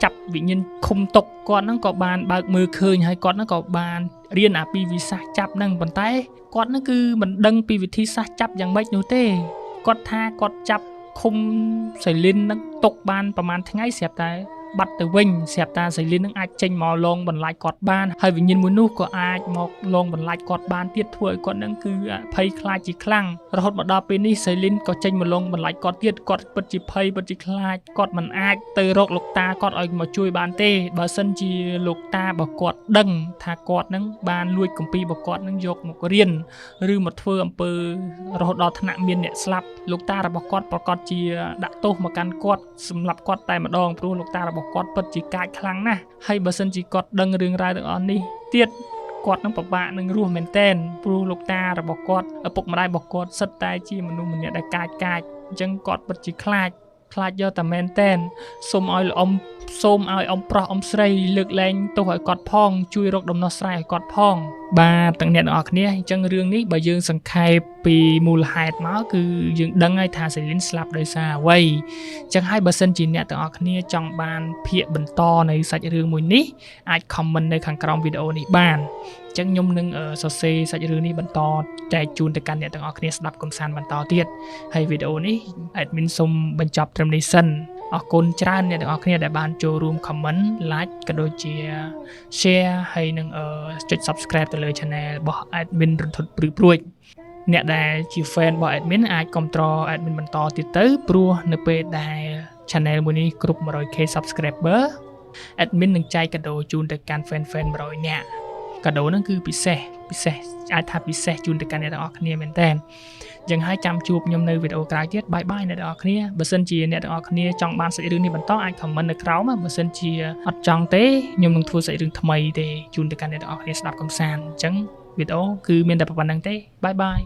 ចាប់វិញ្ញាណឃុំតុកគាត់ហ្នឹងក៏បានបើកមើលឃើញហើយគាត់ហ្នឹងក៏បានរៀនពីវិសាស្ត្រចាប់ហ្នឹងប៉ុន្តែគាត់ហ្នឹងគឺមិនដឹងពីវិធីសាស្ត្រចាប់យ៉ាងម៉េចនោះទេគាត់ថាគាត់ចាប់ឃុំសេលីនហ្នឹងទុកបានប្រហែលថ្ងៃស្រាប់តែបាត់ទៅវិញស្រាប់តែសេលីននឹងអាចចេញមកលងបន្លាចគាត់បានហើយវិញ្ញាណមួយនោះក៏អាចមកលងបន្លាចគាត់បានទៀតធ្វើឲ្យគាត់នឹងគឺភ័យខ្លាចជាខ្លាំងរហូតមកដល់ពេលនេះសេលីនក៏ចេញមកលងបន្លាចគាត់ទៀតគាត់ពិតជាភ័យពិតជាខ្លាចគាត់មិនអាចទៅរកលោកតាគាត់ឲ្យមកជួយបានទេបើសិនជាលោកតារបស់គាត់ដឹងថាគាត់នឹងបានលួចគម្ពីររបស់គាត់នឹងយកមករៀនឬមកធ្វើអំពើរហូតដល់ថ្នាក់មានអ្នកស្លាប់លោកតារបស់គាត់ប្រកាសជាដាក់ទោសមកកាន់គាត់សម្រាប់គាត់តែម្ដងព្រោះលោកតារបស់គាត់ពិតជាកាចខ្លាំងណាស់ហើយបើសិនជាគាត់ដឹងរឿងរ៉ាវទាំងអស់នេះទៀតគាត់នឹងពិបាកនឹងរស់មែនតែនព្រោះលោកតារបស់គាត់ឪពុកម្ដាយរបស់គាត់សិតតែជាមនុស្សម្នាក់ដែលកាចអញ្ចឹងគាត់ពិតជាខ្លាចយកតែមែនតែនសូមឲ្យអ៊ំប្រុសអ៊ំស្រីលើកលែងទោសឲ្យគាត់ផងជួយរកដំណោះស្រាយឲ្យគាត់ផងបាទទាំងអ្នកទាំងអស់គ្នាអញ្ចឹងរឿងនេះបើយើងសង្ខេបពីមូលហេតុមកគឺយើងដឹងហើយថាសេលីនស្លាប់ដោយសារអ្វីអញ្ចឹងហើយបើសិនជាអ្នកទាំងអស់គ្នាចង់បានភាគបន្តនៃសាច់រឿងមួយនេះអាច comment នៅខាងក្រោមវីដេអូនេះបានអញ្ចឹងខ្ញុំនឹងសរសេរសាច់រឿងនេះបន្តចែកជូនទៅកាន់អ្នកទាំងអស់គ្នាស្ដាប់កំសាន្តបន្តទៀតហើយវីដេអូនេះ admin សូមបញ្ចប់ត្រឹមនេះសិនអរគុណច្រើនអ្នកទាំងអស់គ្នាដែលបានចូលរួម comment like ក៏ដូចជា share ហើយនឹងចុច subscribe ទៅលើ channel របស់ admin រន្ធត់ព្រឺព្រួយអ្នកដែលជា fan របស់ admin អាចគាំទ្រ admin បន្តទៀតទៅព្រោះនៅពេលដែល channel មួយនេះគ្រប់ 100k subscriber admin នឹងចែកកាដូជូនទៅកាន់ fan 100នាក់កាដូហ្នឹងគឺពិសេសអាចថាពិសេសជូនទៅកាន់អ្នកទាំងអស់គ្នាមែនតើចឹងហើយចាំជួបខ្ញុំនៅវីដេអូក្រោយទៀតបាយអ្នកទាំងអស់គ្នាបើសិនជាអ្នកទាំងអស់គ្នាចង់បានសាច់រឿងនេះបន្តអាច comment នៅក្រោមបើសិនជាអត់ចង់ទេខ្ញុំនឹងធ្វើសាច់រឿងថ្មីទេជូនទៅកាន់អ្នកទាំងអស់គ្នាស្ដាប់កំសាន្តអញ្ចឹងវីដេអូគឺមានតែប៉ុណ្្នឹងទេបាយ